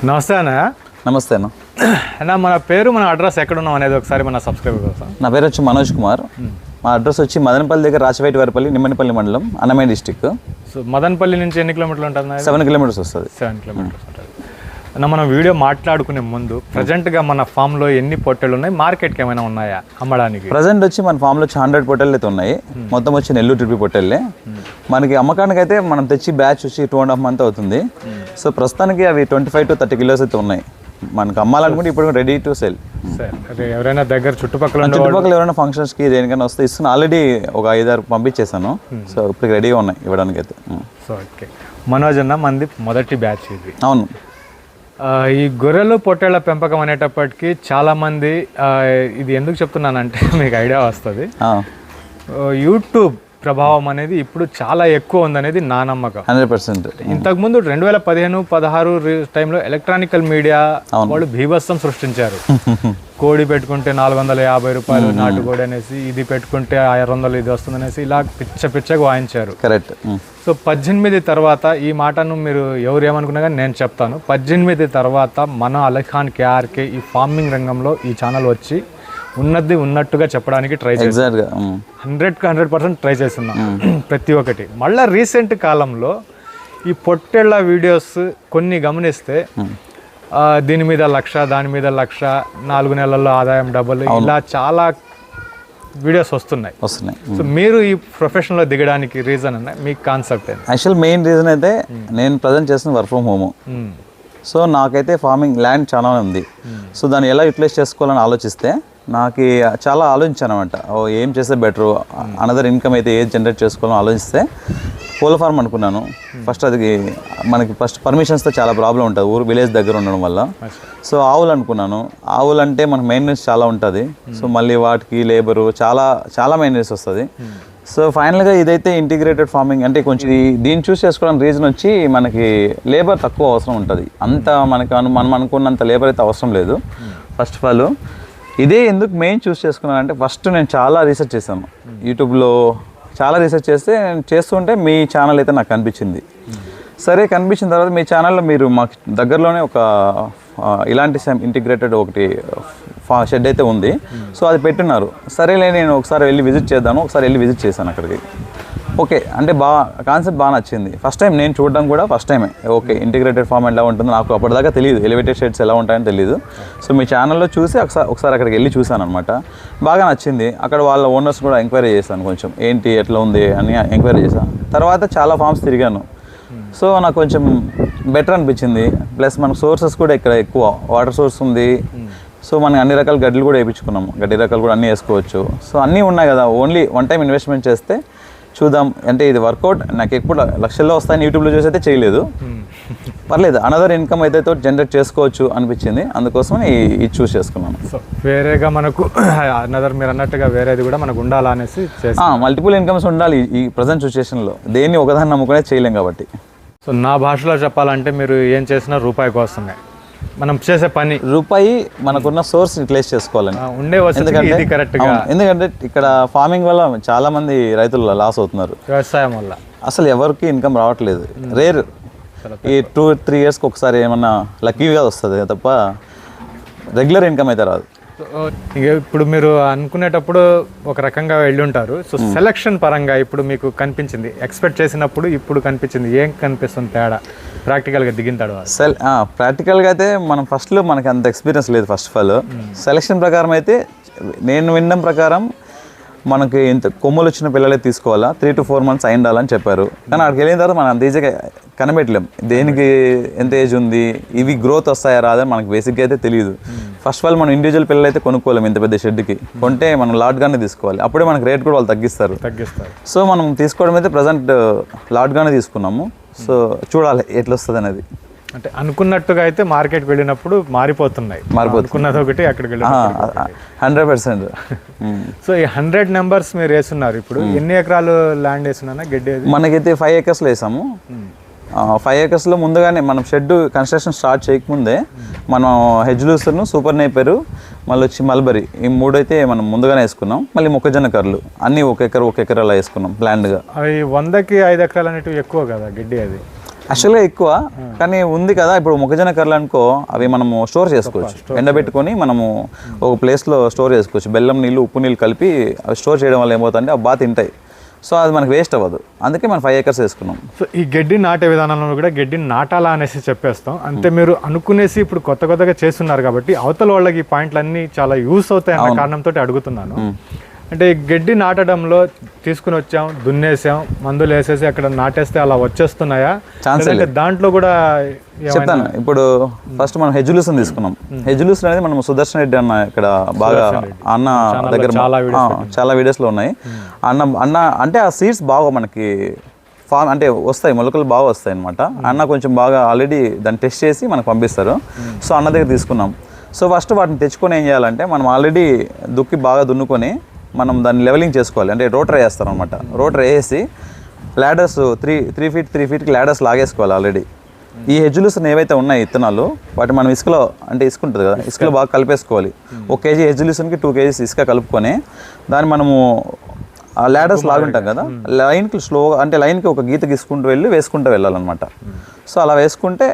నమస్తే అన్న. నమస్తే అన్న. అన్న మన పేరు మన అడ్రస్ ఎక్కడ ఉన్నాం అనేది ఒకసారి మన సబ్స్క్రైబర్ కోసం. నా పేరు వచ్చి మనోజ్ కుమార్. మా అడ్రస్ వచ్చి మదనపల్లి దగ్గర రాచవేటివారిపల్లి నిమ్మనిపల్లి మండలం అన్నమయ్య డిస్టిక్. సో మదనపల్లి నుంచి ఎన్ని కిలోమీటర్లు ఉంటుంది? 7 కిలోమీటర్స్ వస్తుంది. 7 కిలోమీటర్స్ ఉంటుంది. అన్న మనం వీడియో మాట్లాడుకునే ముందు ప్రజెంట్గా మన ఫామ్లో ఎన్ని పొట్టెలు ఉన్నాయి, మార్కెట్కి ఏమైనా ఉన్నాయా అమ్మడానికి? ప్రజెంట్ వచ్చి మన ఫామ్లో వచ్చి 100 పొట్టెలు అయితే ఉన్నాయి. మొత్తం వచ్చి నెల్లూరు ట్రిపి పొట్టెళ్ళే. మనకి అమ్మకానికి అయితే మనం తెచ్చి బ్యాచ్ వచ్చి 2.5 months అవుతుంది. సో ప్రస్తుతానికి అవి 25 to 30 kilos అయితే ఉన్నాయి. మనకు అమ్మాలనుకుంటే ఇప్పుడు రెడీ టు సెల్. ఎవరైనా దగ్గర చుట్టుపక్కల ఎవరైనా ఫంక్షన్స్కి దేనికైనా వస్తే ఇస్తున్నా. ఆల్రెడీ ఒక 5-6 పంపించేసాను. సో ఇప్పుడు రెడీగా ఉన్నాయి ఇవ్వడానికి అయితే. సో ఓకే మనోజ్ అన్న, మంది మొదటి బ్యాచ్ ఇది. అవును. ఈ గొర్రెలు పొట్టేళ్ల పెంపకం అనేటప్పటికి చాలామంది ఇది ఎందుకు చెప్తున్నానంటే మీకు ఐడియా వస్తుంది. యూట్యూబ్ ప్రభావం అనేది ఇప్పుడు చాలా ఎక్కువ ఉందనేది నా నమ్మకం. 100%. ఇంతకుముందు 2015-16 టైంలో ఎలక్ట్రానికల్ మీడియా వాళ్ళు భీభత్సం సృష్టించారు. కోడి పెట్టుకుంటే 450 రూపాయలు నాటుకోడి అనేసి, ఇది పెట్టుకుంటే 600 ఇది వస్తుంది అనేసి ఇలా పిచ్చగా వాయించారు. కరెక్ట్. సో 18 తర్వాత ఈ మాటను మీరు ఎవరు ఏమనుకున్నా కానీ నేను చెప్తాను. 18 తర్వాత మన అలీఖాన్ కేఆర్కే ఈ ఫార్మింగ్ రంగంలో ఈ ఛానల్ వచ్చి ఉన్నది ఉన్నట్టుగా చెప్పడానికి ట్రై చేస్తాను. 100% ట్రై చేస్తున్నాం ప్రతి ఒక్కటి. మళ్ళీ రీసెంట్ కాలంలో ఈ పొట్టేళ్ల వీడియోస్ కొన్ని గమనిస్తే దీని మీద 1,00,000, దాని మీద 1,00,000, 4 నెలల్లో ఆదాయం డబుల్, ఇలా చాలా వీడియోస్ వస్తున్నాయి. సో మీరు ఈ ప్రొఫెషన్లో దిగడానికి రీజన్ అన్న మీ కాన్సెప్ట్ ఏంటి? యాక్చువల్ మెయిన్ రీజన్ అయితే నేను ప్రజెంట్ చేసిన వర్క్ ఫ్రమ్ హోమ్. సో నాకైతే ఫార్మింగ్ ల్యాండ్ చాలా ఉంది. సో దాన్ని ఎలా యూటిలైజ్ చేసుకోవాలని ఆలోచిస్తే నాకు చాలా ఆలోచించాను అనమాట. ఏం చేస్తే బెటరు, అనదర్ ఇన్కమ్ అయితే ఏది జనరేట్ చేసుకోవాలని ఆలోచిస్తే కోళ్ళ ఫార్మ్ అనుకున్నాను. ఫస్ట్ అది మనకి ఫస్ట్ పర్మిషన్స్తో చాలా ప్రాబ్లం ఉంటుంది ఊరు విలేజ్ దగ్గర ఉండడం వల్ల. సో ఆవులు అనుకున్నాను. ఆవులు అంటే మనకు మెయింటెనెన్స్ చాలా ఉంటుంది. సో మళ్ళీ వాటికి లేబరు చాలా మెయింటెనెన్స్ వస్తుంది. సో ఫైనల్గా ఇదైతే ఇంటిగ్రేటెడ్ ఫార్మింగ్ అంటే కొంచెం దీన్ని చూస్ చేసుకోవడానికి రీజన్ వచ్చి మనకి లేబర్ తక్కువ అవసరం ఉంటుంది. అంత మనం అనుకున్నంత లేబర్ అయితే అవసరం లేదు. ఫస్ట్ ఆఫ్ ఆల్ ఇదే ఎందుకు మెయిన్ చూస్ చేసుకున్నానంటే ఫస్ట్ నేను చాలా రీసెర్చ్ చేశాను. యూట్యూబ్లో చాలా రీసెర్చ్ చేస్తుంటే మీ ఛానల్ అయితే నాకు కనిపించింది. సరే కనిపించిన తర్వాత మీ ఛానల్లో మీరు మాకు దగ్గరలోనే ఒక ఇలాంటి ఇంటిగ్రేటెడ్ ఒకటి షెడ్ అయితే ఉంది. సో అది పెట్టున్నారు. సరేలే నేను ఒకసారి వెళ్ళి విజిట్ చేద్దాను. ఒకసారి వెళ్ళి విజిట్ చేశాను అక్కడికి. ఓకే అంటే కాన్సెప్ట్ బాగా నచ్చింది. ఫస్ట్ టైం నేను చూడడం కూడా ఫస్ట్ టైమే. ఓకే ఇంటిగ్రేటెడ్ ఫార్మ్ ఎలా ఉంటుందో నాకు అప్పటిదాకా తెలియదు. ఎలివేటెడ్ షెడ్స్ ఎలా ఉంటాయని తెలియదు. సో మీ ఛానల్లో చూసి ఒకసారి అక్కడికి వెళ్ళి చూశాను అనమాట. బాగా నచ్చింది. అక్కడ వాళ్ళ ఓనర్స్ కూడా ఎంక్వైరీ చేశాను, కొంచెం ఏంటి ఎట్లా ఉంది అని ఎంక్వైరీ చేశాను. తర్వాత చాలా ఫార్మ్స్ తిరిగాను. సో నాకు కొంచెం బెటర్ అనిపించింది. ప్లస్ మనకు సోర్సెస్ కూడా ఇక్కడ ఎక్కువ వాటర్ సోర్స్ ఉంది. సో మనం అన్ని రకాల గడ్డలు కూడా వేయించుకున్నాము. గడ్డి రకాలు కూడా అన్నీ వేసుకోవచ్చు. సో అన్నీ ఉన్నాయి కదా. ఓన్లీ వన్ టైం ఇన్వెస్ట్మెంట్ చేస్తే చూద్దాం అంటే ఇది వర్కౌట్. నాకు ఎప్పుడు లక్షల్లో వస్తాయని యూట్యూబ్లో చూసి అయితే చేయలేదు. పర్లేదు అనదర్ ఇన్కమ్ అయితే జనరేట్ చేసుకోవచ్చు అనిపించింది. అందుకోసం ఇది చూస్ చేసుకున్నాను. సో వేరేగా మనకు అనదర్ మీరు అన్నట్టుగా వేరేది కూడా మనకు ఉండాలనేసి మల్టిపుల్ ఇన్కమ్స్ ఉండాలి ఈ ప్రజెంట్ సిచ్యువేషన్లో. దేన్ని ఒకదాన్ని నమ్ముకునే చేయలేం కాబట్టి. సో నా భాషలో చెప్పాలంటే మీరు ఏం చేసినా రూపాయి కోసమే. మనం చేసే పని రూపాయి మనకున్న సోర్స్ యూటిలైజ్ చేసుకోవాలని ఉండే. ఎందుకంటే ఇక్కడ ఫార్మింగ్ వల్ల చాలా మంది రైతులు లాస్ అవుతున్నారు. వ్యవసాయం వల్ల అసలు ఎవరికి ఇన్కమ్ రావట్లేదు. రేర్ ఈ 2-3 yearsకి ఒకసారి ఏమన్నా లక్కీగా వస్తుంది తప్ప రెగ్యులర్ ఇన్కమ్ అయితే రాదు. ఇప్పుడు మీరు అనుకునేటప్పుడు ఒక రకంగా వెళ్ళి ఉంటారు. సో సెలక్షన్ పరంగా ఇప్పుడు మీకు కనిపించింది, ఎక్స్పెక్ట్ చేసినప్పుడు ఇప్పుడు కనిపించింది, ఏం కనిపిస్తుంది తేడా ప్రాక్టికల్గా దిగిన తర్వాత? ప్రాక్టికల్గా అయితే మనం ఫస్ట్లో మనకి అంత ఎక్స్పీరియన్స్ లేదు. ఫస్ట్ ఆఫ్ ఆల్ సెలక్షన్ ప్రకారం అయితే నేను వినడం ప్రకారం మనకి ఇంత కొమ్ములు వచ్చిన పిల్లలే తీసుకోవాలా, 3 to 4 months అయి ఉండాలని చెప్పారు. కానీ అక్కడికి వెళ్ళిన తర్వాత మనం అంత ఈజీగా కనిపెట్టలేం దేనికి ఎంత ఏజ్ ఉంది, ఇవి గ్రోత్ వస్తాయా రాదని మనకు బేసిక్గా అయితే తెలియదు. ఫస్ట్ ఆఫ్ ఆల్ మనం ఇండివిజువల్ పిల్లలు అయితే కొనుక్కోలేము. ఇంత పెద్ద షెడ్కి కొంటే మనం లాట్గానే తీసుకోవాలి. అప్పుడే మనకు రేట్ కూడా వాళ్ళు తగ్గిస్తారు. సో మనం తీసుకోవడం అయితే ప్రజెంట్ లాట్గానే తీసుకున్నాము. సో చూడాలి ఎట్లా వస్తుంది అనేది. అంటే అనుకున్నట్టుగా అయితే మార్కెట్కి వెళ్ళినప్పుడు మారిపోతున్నాయి. అనుకున్నది ఒకటి, అక్కడికి వెళ్ళి 100%. సో ఈ 100 numbers మీరు వేస్తున్నారు. ఇప్పుడు ఎన్ని ఎకరాలు ల్యాండ్ వేస్తున్నా గడ్డి? మనకైతే 5 acres వేసాము. 5 acres ముందుగానే మనం షెడ్ కన్స్ట్రక్షన్ స్టార్ట్ చేయకముందే మనం హెజ్ లూసర్ను, సూపర్ నేపరు, మళ్ళీ వచ్చి మల్బరీ, ఈ 3 అయితే మనం ముందుగానే వేసుకున్నాం. మళ్ళీ మొక్కజొన్న కర్రలు అన్నీ 1 acre అలా వేసుకున్నాం ప్లాన్డ్గా. అవి 100కి 5 ఎకరాలు అనేటివి ఎక్కువ కదా గడ్డి? అది యాక్చువల్గా ఎక్కువ, కానీ ఉంది కదా ఇప్పుడు మొక్కజొన్న కర్రలు అనుకో, అవి మనము స్టోర్ చేసుకోవచ్చు, ఎండబెట్టుకొని మనము ఒక ప్లేస్లో స్టోర్ చేసుకోవచ్చు. బెల్లం నీళ్ళు ఉప్పు నీళ్ళు కలిపి అవి స్టోర్ చేయడం వల్ల ఏమవుతుందంటే అవి బాగా తింటాయి. సో అది మనకు వేస్ట్ అవ్వదు, అందుకే మనం 5 acres వేసుకున్నాం. సో ఈ గడ్డి నాటే విధానంలో కూడా గడ్డిని నాటాలా అనేసి చెప్పేస్తాం. అంతే మీరు అనుకునేసి ఇప్పుడు కొత్తగా చేస్తున్నారు కాబట్టి అవతల వాళ్ళకి ఈ పాయింట్లు అన్నీ చాలా యూస్ అవుతాయి అన్న కారణంతో అడుగుతున్నాను. అంటే ఈ గడ్డి నాటడంలో తీసుకుని వచ్చాం, దున్నేసాం, మందులు వేసేసి అక్కడ నాటేస్తే అలా వచ్చేస్తున్నాయా? అంటే దాంట్లో కూడా చెప్తాను. ఇప్పుడు ఫస్ట్ మనం హెజ్జులూసన్ తీసుకున్నాం. హెజ్జులూసన్ అనేది మనం సుదర్శన్ రెడ్డి అన్న ఇక్కడ బాగా అన్న దగ్గర చాలా వీడియోస్లో ఉన్నాయి. అన్న అంటే ఆ సీడ్స్ బాగా మనకి ఫామ్ అంటే వస్తాయి, మొలకలు బాగా వస్తాయి అనమాట. అన్న కొంచెం బాగా ఆల్రెడీ దాన్ని టెస్ట్ చేసి మనకు పంపిస్తారు. సో అన్న దగ్గర తీసుకున్నాం. సో ఫస్ట్ వాటిని తెచ్చుకొని ఏం చేయాలంటే మనం ఆల్రెడీ దుక్కి బాగా దున్నుకొని మనం దాన్ని లెవెలింగ్ చేసుకోవాలి. అంటే రోటర్ వేస్తారు అనమాట. రోటర్ వేసి ల్యాడర్స్ 3 feet 3 feetకి ల్యాడర్స్ లాగేసుకోవాలి. ఆల్రెడీ ఈ హెజ్జులూసన్ ఏవైతే ఉన్నాయి విత్తనాలు, వాటి మనం ఇసుకలో అంటే ఇసుక ఉంటుంది కదా, ఇసుకలో బాగా కలిపేసుకోవాలి. 1 kg హెజ్జులూసన్కి 2 kgs ఇసుక కలుపుకొని దాన్ని మనము ఆ ల్యాడర్స్ లాగుంటాం కదా, లైన్కి స్లోగా అంటే లైన్కి ఒక గీత గీసుకుంటూ వేసుకుంటూ వెళ్ళాలన్నమాట. సో అలా వేసుకుంటే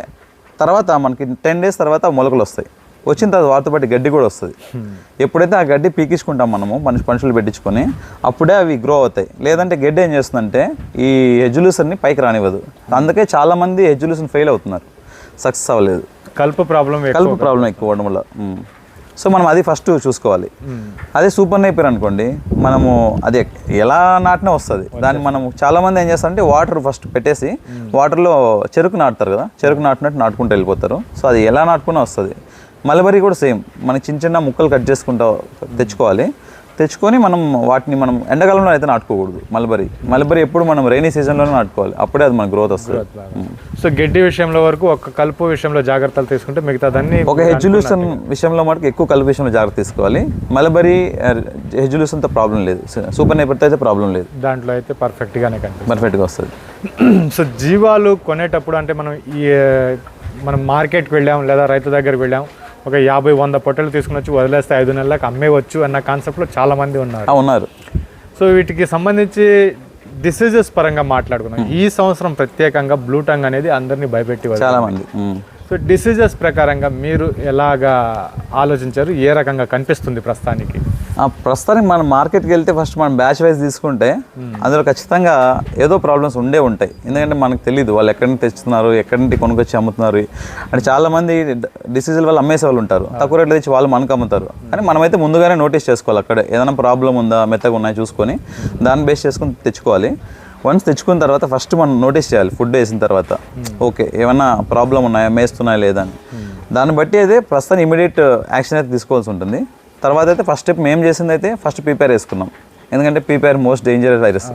తర్వాత మనకి 10 days తర్వాత మొలకలు వస్తాయి. వచ్చిన తర్వాత వాటితో పాటు గడ్డి కూడా వస్తుంది. ఎప్పుడైతే ఆ గడ్డి పీకించుకుంటాం మనము మనుషులు పెట్టించుకొని, అప్పుడే అవి గ్రో అవుతాయి. లేదంటే గడ్డి ఏం చేస్తుందంటే ఈ హెజ్జులూసన్ని పైకి రానివ్వదు. అందుకే చాలామంది హెజ్జులూసన్ ఫెయిల్ అవుతున్నారు, సక్సెస్ అవ్వలేదు. కలుపు ప్రాబ్లం ఎక్కువ అవడం వల్ల. సో మనం అది ఫస్ట్ చూసుకోవాలి. అదే సూపర్ నేపియర్ అనుకోండి, మనము అది ఎలా నాటినా వస్తుంది. దాన్ని మనం చాలామంది ఏం చేస్తారంటే వాటర్ ఫస్ట్ పెట్టేసి వాటర్లో చెరుకు నాటుతారు కదా, చెరుకు నాటినట్టు నాటుకుంటూ వెళ్ళిపోతారు. సో అది ఎలా నాటుకున్నా వస్తుంది. మలబరీ కూడా సేమ్, మనకి చిన్న ముక్కలు కట్ చేసుకుంటూ తెచ్చుకొని మనం వాటిని మనం ఎండాకాలంలో అయితే నాటుకోకూడదు. మలబరీ ఎప్పుడు మనం రైనీ సీజన్లోనే నాటుకోవాలి, అప్పుడే అది మన గ్రోత్ వస్తుంది. సో గడ్డి విషయంలో వరకు ఒక కలుపు విషయంలో జాగ్రత్తలు తీసుకుంటే మిగతా దాన్ని ఒక హెజ్జులూసన్ విషయంలో మనకు ఎక్కువ కలుపు విషయంలో జాగ్రత్త తీసుకోవాలి. మలబరీ హెజ్జులూసన్తో ప్రాబ్లం లేదు, సూపర్ నేపియర్తో అయితే ప్రాబ్లం లేదు. దాంట్లో అయితే పర్ఫెక్ట్గా వస్తుంది. సో జీవాలు కొనేటప్పుడు అంటే మనం మార్కెట్కి వెళ్ళాం లేదా రైతు దగ్గరికి వెళ్ళాం, ఒక 50-100 పొట్టెలు తీసుకుని వచ్చి వదిలేస్తే 5 నెలలకు అమ్మేవచ్చు అన్న కాన్సెప్ట్లో చాలామంది ఉన్నారు. సో వీటికి సంబంధించి డిసీజెస్ పరంగా మాట్లాడుకున్నాం. ఈ సంవత్సరం ప్రత్యేకంగా బ్లూ టంగ్ అనేది అందరినీ భయపెట్టి చాలామంది. సో డిసీజెస్ ప్రకారంగా మీరు ఎలాగా ఆలోచించారు? ఏ రకంగా కనిపిస్తుంది ప్రస్తుతానికి? ప్రస్తుతానికి మనం మార్కెట్కి వెళ్తే ఫస్ట్ మనం బ్యాచ్ వైజ్ తీసుకుంటే అందులో ఖచ్చితంగా ఏదో ప్రాబ్లమ్స్ ఉంటాయి. ఎందుకంటే మనకు తెలియదు వాళ్ళు ఎక్కడి నుంచి తెచ్చుతున్నారు, ఎక్కడి నుంచి కొనుక్కొచ్చి అమ్ముతున్నారు. అంటే చాలామంది డిసీజుల వల్ల అమ్మేసే వాళ్ళు ఉంటారు, తక్కువ రేట్లు తెచ్చి వాళ్ళు మనకు అమ్ముతారు. కానీ మనమైతే ముందుగానే నోటీస్ చేసుకోవాలి, అక్కడ ఏదైనా ప్రాబ్లం ఉందా, మెత్తగా ఉన్నాయో చూసుకొని దాన్ని బేస్ చేసుకుని తెచ్చుకోవాలి. వన్స్ తెచ్చుకున్న తర్వాత ఫస్ట్ మనం నోటీస్ చేయాలి, ఫుడ్ వేసిన తర్వాత ఓకే ఏమన్నా ప్రాబ్లం ఉన్నాయా, మేస్తున్నాయా లేదా అని. దాన్ని బట్టి అయితే ప్రస్తుతం ఇమీడియట్ యాక్షన్ అయితే తీసుకోవాల్సి ఉంటుంది. తర్వాత అయితే ఫస్ట్ స్టెప్ మేము చేసింది అయితే ఫస్ట్ పీపీఆర్ వేసుకున్నాం. ఎందుకంటే PPR most dangerous virus.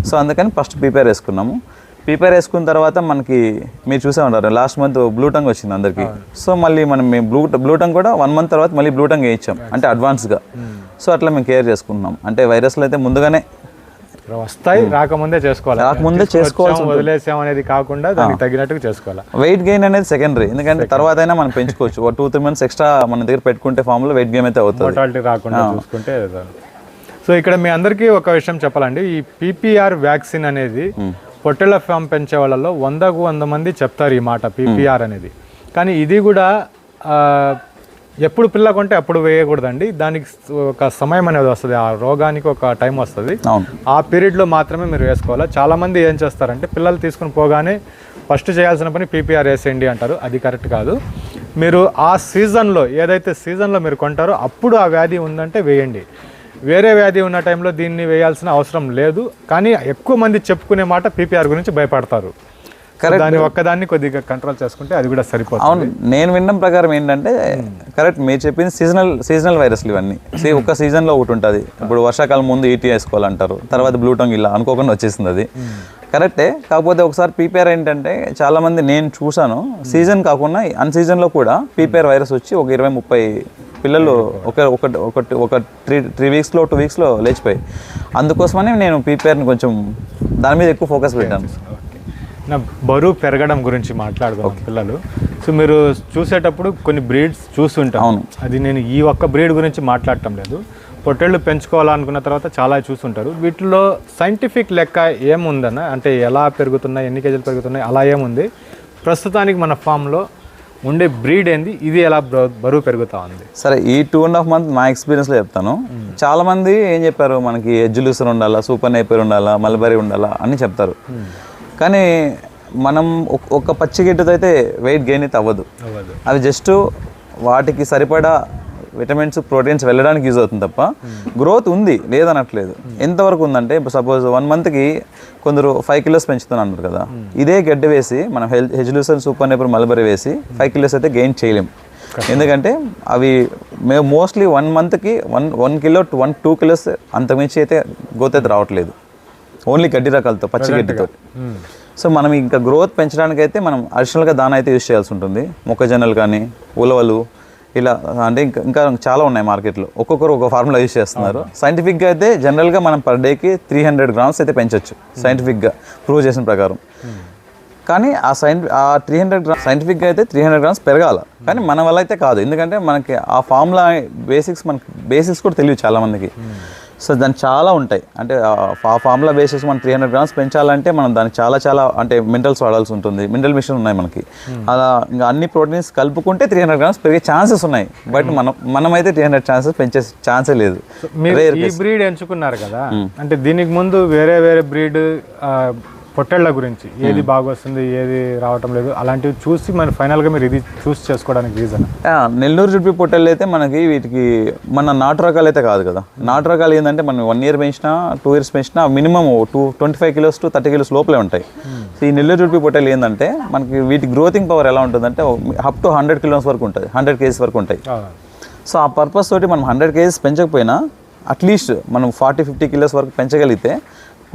So అందుకని ఫస్ట్ పీపీఆర్ వేసుకున్నాము. పీపీఆర్ వేసుకున్న తర్వాత మనకి మీరు చూసే ఉంటారు లాస్ట్ మంత్ బ్లూ టంగ్ వచ్చింది అందరికీ. సో మళ్ళీ మేము బ్లూ టంగ్ కూడా 1 month తర్వాత మళ్ళీ బ్లూ టంగ్ వేయించాం, అంటే అడ్వాన్స్గా. సో అట్లా మేము కేర్ చేసుకుంటున్నాం. అంటే వైరస్లు అయితే ముందుగానే వస్తాయి, రాకముందే చేసుకోవాలి, వదిలేసాం అనేది కాకుండా దానికి తగినట్టుగా చేసుకోవాలి. వెయిట్ గెయిన్ అనేది సెకండరీ, ఎందుకంటే తర్వాత అయినా మనం పెంచుకోవచ్చు. 2-3 months ఎక్స్ట్రా మన దగ్గర పెట్టుకుంటే ఫామ్లో వెయిట్ గెయిన్ అయితే అవుతుంది, మోర్టాలిటీ రాకుండా చూసుకుంటే. సో ఇక్కడ మీ అందరికీ ఒక విషయం చెప్పాలండి, ఈ పీపీఆర్ వ్యాక్సిన్ అనేది పొట్టెళ్ల ఫామ్ పెంచే వాళ్ళలో 100కు 100 మంది చెప్తారు ఈ మాట పీపీఆర్ అనేది. కానీ ఇది కూడా ఎప్పుడు పిల్ల కొంటే అప్పుడు వేయకూడదండి. దానికి ఒక సమయం అనేది వస్తుంది, ఆ రోగానికి ఒక టైం వస్తుంది. ఆ పీరియడ్లో మాత్రమే మీరు వేసుకోవాలి. చాలామంది ఏం చేస్తారంటే పిల్లలు తీసుకుని పోగానే ఫస్ట్ చేయాల్సిన పని పీపీఆర్ వేసేయండి అంటారు. అది కరెక్ట్ కాదు. మీరు ఆ సీజన్లో ఏదైతే సీజన్లో మీరు కొంటారో అప్పుడు ఆ వ్యాధి ఉందంటే వేయండి. వేరే వ్యాధి ఉన్న టైంలో దీన్ని వేయాల్సిన అవసరం లేదు. కానీ ఎక్కువ మంది చెప్పుకునే మాట పీపీఆర్ గురించి భయపడతారు. దాన్ని ఒక్కదాన్ని కొద్దిగా కంట్రోల్ చేసుకుంటే అది కూడా సరిపోతుంది. అవును, నేను వినడం ప్రకారం ఏంటంటే కరెక్ట్ మీరు చెప్పింది సీజనల్ వైరస్లు ఇవన్నీ. ఒక సీజన్లో ఒకటి ఉంటుంది. ఇప్పుడు వర్షాకాలం ముందు ఈటీ వేసుకోవాలంటారు, తర్వాత బ్లూ టంగ్ ఇలా అనుకోకుండా వచ్చేసింది. అది కరెక్టే. కాకపోతే ఒకసారి పీపీఆర్ ఏంటంటే చాలామంది నేను చూశాను, సీజన్ కాకుండా అన్ సీజన్లో కూడా పీపీఆర్ వైరస్ వచ్చి ఒక 20-30 పిల్లలు ఒక 3 weeksలో 2 weeksలో లేచిపోయి. అందుకోసమని నేను పీపీఆర్ని కొంచెం దాని మీద ఎక్కువ ఫోకస్ పెట్టాను. బరువు పెరగడం గురించి మాట్లాడుకున్నాం పిల్లలు. సో మీరు చూసేటప్పుడు కొన్ని బ్రీడ్స్ చూస్తుంటాం. అది నేను ఈ ఒక్క బ్రీడ్ గురించి మాట్లాడటం లేదు. పొట్టేళ్ళు పెంచుకోవాలనుకున్న తర్వాత చాలా చూస్తుంటారు. వీటిలో సైంటిఫిక్ లెక్క ఏముందన్న, అంటే ఎలా పెరుగుతున్నాయి, ఎన్ని కేజీలు పెరుగుతున్నాయి, అలా ఏముంది? ప్రస్తుతానికి మన ఫామ్లో ఉండే బ్రీడ్ ఏంది, ఇది ఎలా బరువు పెరుగుతూ ఉంది? సరే, ఈ 2.5 months నా ఎక్స్పీరియన్స్లో చెప్తాను. చాలామంది ఏం చెప్పారు, మనకి ఎడ్జ్ లూసర్ ఉండాలా, సూపర్ నేపర్ ఉండాలా, మల్బరీ ఉండాలా అని చెప్తారు. కానీ మనం ఒక పచ్చి గిట్టుతో అయితే వెయిట్ గెయిన్ అయితే అవ్వదు. అవి జస్ట్ వాటికి సరిపడా విటమిన్స్, ప్రోటీన్స్ వెళ్ళడానికి యూజ్ అవుతుంది తప్ప గ్రోత్ ఉంది లేదనట్లేదు. ఎంతవరకు ఉందంటే, ఇప్పుడు సపోజ్ 1 monthకి కొందరు 5 kilos పెంచుతాను అన్నారు కదా, ఇదే గడ్డి వేసి మనం హెజ్లూసన్, సూపర్ నేపర్, మల్బరీ వేసి 5 kilos అయితే గెయిన్ చేయలేం. ఎందుకంటే అవి మేము మోస్ట్లీ 1 monthకి 1 kilo to 2 kilos అంతకుమించి అయితే గ్రోత్ అయితే రావట్లేదు, ఓన్లీ గడ్డి రకాలతో, పచ్చి గడ్డితో. సో మనం ఇంకా గ్రోత్ పెంచడానికి అయితే మనం అడిషనల్గా దాన అయితే యూజ్ చేయాల్సి ఉంటుంది. మొక్కజొన్నలు కానీ, ఉలవలు, ఇలా అంటే ఇంకా చాలా ఉన్నాయి మార్కెట్లో. ఒక్కొక్కరు ఒక ఫార్ములా యూజ్ చేస్తున్నారు. సైంటిఫిక్గా అయితే జనరల్గా మనం పర్ డేకి 300 grams అయితే పెంచవచ్చు, సైంటిఫిక్గా ప్రూవ్ చేసిన ప్రకారం. కానీ ఆ 300 grams సైంటిఫిక్గా అయితే 300 grams పెరగాల, కానీ మన వల్ల అయితే కాదు. ఎందుకంటే మనకి ఆ ఫార్ములా బేసిక్స్ కూడా తెలియదు చాలామందికి. సో దానికి చాలా ఉంటాయి. అంటే ఆ ఫార్ములా బేసిస్ మనం 300 grams పెంచాలంటే మనం దానికి చాలా అంటే మినరల్స్ వాడాల్సి ఉంటుంది. మినరల్ మిషన్ ఉన్నాయి మనకి. అలా ఇంకా అన్ని ప్రోటీన్స్ కలుపుకుంటే 300 grams పెరిగే ఛాన్సెస్ ఉన్నాయి. బట్ మనమైతే 300 chances పెంచే ఛాన్సే లేదు. ఈ బ్రీడ్ ఎంచుకున్నారు కదా, అంటే దీనికి ముందు వేరే బ్రీడ్ పొట్టేళ్ల గురించి ఏది బాగా వస్తుంది, ఏది రావటం లేదు, అలాంటివి చూసి మన ఫైనల్గా మీరు ఇది చూస్ చేసుకోవడానికి రీజన్? నెల్లూరు జుడిపి పొట్టేళ్ళు అయితే మనకి వీటికి మన నాటు రకాలు అయితే కాదు కదా. నాటు రకాలు ఏంటంటే మనం 1 year పెంచినా, 2 years పెంచినా మినిమం 25 kilos to 30 kilos లోపలే ఉంటాయి. సో ఈ నెల్లూరు జుడిపి పొట్టేళ్ళు ఏంటంటే మనకి వీటి గ్రోతింగ్ పవర్ ఎలా ఉంటుందంటే అప్ టు 100 kilos వరకు ఉంటుంది, 100 kgs వరకు ఉంటాయి. సో ఆ పర్పస్ తోటి మనం 100 kgs పెంచకపోయినా అట్లీస్ట్ మనం 40-50 kilos వరకు పెంచగలిగితే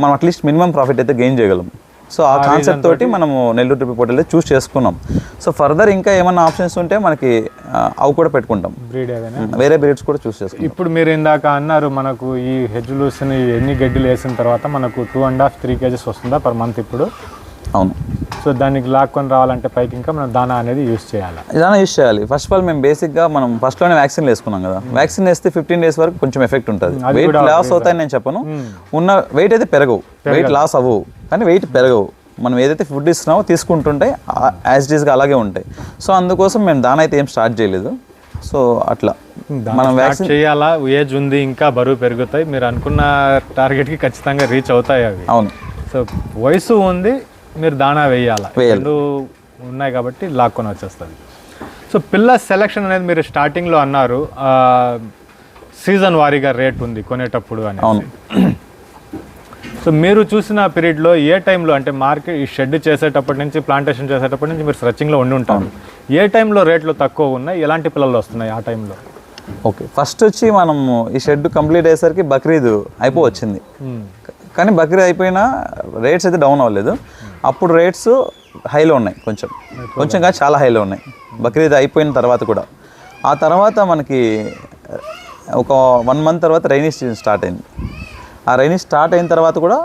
మనం అట్లీస్ట్ మినిమం ప్రాఫిట్ అయితే గెయిన్ చేయగలం. సో ఆ కాన్సెప్ట్ తోటి మనము నెల్లూరు జుడిపి పొట్టేళ్ళు చూస్ చేసుకున్నాం. సో ఫర్దర్ ఇంకా ఏమన్నా ఆప్షన్స్ ఉంటే మనకి అవి కూడా పెట్టుకుంటాం, బ్రీడ్ ఏదైనా వేరే బ్రీడ్స్ కూడా చూస్ చేసుకుంటాం. ఇప్పుడు మీరు ఇందాక అన్నారు మనకు ఈ హెజ్లూస్ని ఎన్ని గడ్డిలు వేసిన తర్వాత మనకు 2.5-3 kgs వస్తుందా పర్ మంత్ ఇప్పుడు? అవును. సో దానికి లాక్కొని రావాలంటే పైకి ఇంకా మనం దానా అనేది యూస్ చేయాలి. దానా యూస్ చేయాలి. ఫస్ట్ ఆఫ్ ఆల్ మేము బేసిక్గా మనం ఫస్ట్లోనే వ్యాక్సిన్ వేసుకున్నాం కదా. వ్యాక్సిన్ వేస్తే 15 days వరకు కొంచెం ఎఫెక్ట్ ఉంటుంది. వెయిట్ లాస్ అవుతాయని నేను చెప్పను, ఉన్న వెయిట్ అయితే పెరగవు, వెయిట్ లాస్ అవ్వవు, కానీ వెయిట్ పెరగవు. మనం ఏదైతే ఫుడ్ ఇస్తున్నామో తీసుకుంటుంటే యాజ్ ఇట్ ఈస్గా అలాగే ఉంటాయి. సో అందుకోసం మేము దానా అయితే ఏం స్టార్ట్ చేయలేదు. సో అట్లా మనం వ్యాక్సిన్ చేయాలా, ఏజ్ ఉంది ఇంకా బరువు పెరుగుతాయి, మీరు అనుకున్న టార్గెట్కి ఖచ్చితంగా రీచ్ అవుతాయి అవి. అవును. సో వయసు ఉంది, మీరు దానా వేయాలి, రెండు ఉన్నాయి కాబట్టి లాక్కొని వచ్చేస్తుంది. సో పిల్ల సెలెక్షన్ అనేది మీరు స్టార్టింగ్లో అన్నారు సీజన్ వారీగా రేట్ ఉంది కొనేటప్పుడు అని. సో మీరు చూసిన పీరియడ్లో ఏ టైంలో, అంటే మార్కెట్ ఈ షెడ్ చేసేటప్పటి నుంచి, ప్లాంటేషన్ చేసేటప్పటి నుంచి మీరు సర్చింగ్లో ఉండి ఉంటారు, ఏ టైంలో రేట్లు తక్కువ ఉన్నాయి, ఎలాంటి పిల్లలు వస్తున్నాయి ఆ టైంలో? ఓకే, ఫస్ట్ వచ్చి మనం ఈ షెడ్ కంప్లీట్ అయ్యేసరికి బక్రీద్ అయిపోవచ్చింది. కానీ బక్రీద్ అయిపోయినా రేట్స్ అయితే డౌన్ అవ్వలేదు. అప్పుడు రేట్స్ హైలో ఉన్నాయి, కొంచెం కాదు చాలా హైలో ఉన్నాయి బక్రీద్ అయిపోయిన తర్వాత కూడా. ఆ తర్వాత మనకి ఒక 1 month తర్వాత రైనీ సీజన్ స్టార్ట్ అయింది. ఆ రైనీ స్టార్ట్ అయిన తర్వాత కూడా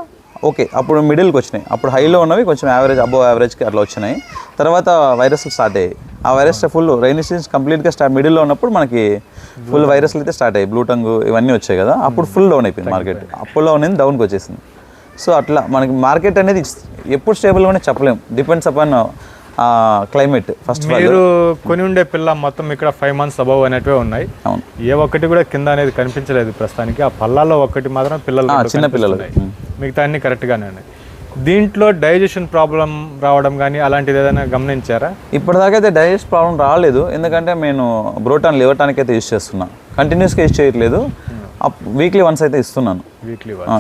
ఓకే, అప్పుడు మిడిల్కి వచ్చినాయి. అప్పుడు హైలో ఉన్నవి కొంచెం యావరేజ్, అబోవ్ యావరేజ్కి అట్లా వచ్చినాయి. తర్వాత వైరస్లు స్టార్ట్ అయ్యాయి. ఆ వైరస్ ఫుల్ రైనీ సీజన్ కంప్లీట్గా మిడిల్లో ఉన్నప్పుడు మనకి ఫుల్ వైరస్లు అయితే స్టార్ట్ అయ్యాయి. బ్లూ టంగ్ ఇవన్నీ వచ్చాయి కదా, అప్పుడు ఫుల్ డౌన్ అయిపోయింది మార్కెట్. అప్పుల్లో అనేది డౌన్కి వచ్చేసింది. సో అట్లా మనకి మార్కెట్ అనేది ఎప్పుడు స్టేబుల్గానే చెప్పలేము, డిపెండ్స్ అపాన్ క్లైమేట్. ఫస్ట్ మీరు కొని ఉండే పిల్ల మొత్తం ఇక్కడ 5 months అబౌవ్ అనేటివే ఉన్నాయి. అవును. ఏ ఒక్కటి కూడా కింద అనేది కనిపించలేదు ప్రస్తుతానికి. ఆ పళ్ళల్లో ఒక్కటి మాత్రం పిల్లలు, చిన్న పిల్లలు, మిగతా అన్ని కరెక్ట్గానే ఉన్నాయి. దీంట్లో డైజెషన్ ప్రాబ్లం రావడం కానీ అలాంటిది ఏదైనా గమనించారా? ఇప్పటిదాకా అయితే డైజెస్ట్ ప్రాబ్లం రాలేదు. ఎందుకంటే నేను బ్రోటాన్ లివర్టానిక్ అయితే యూజ్ చేస్తున్నాను, కంటిన్యూస్గా యూజ్ చేయట్లేదు. వీక్లీ వన్స్ అయితే ఇస్తున్నాను,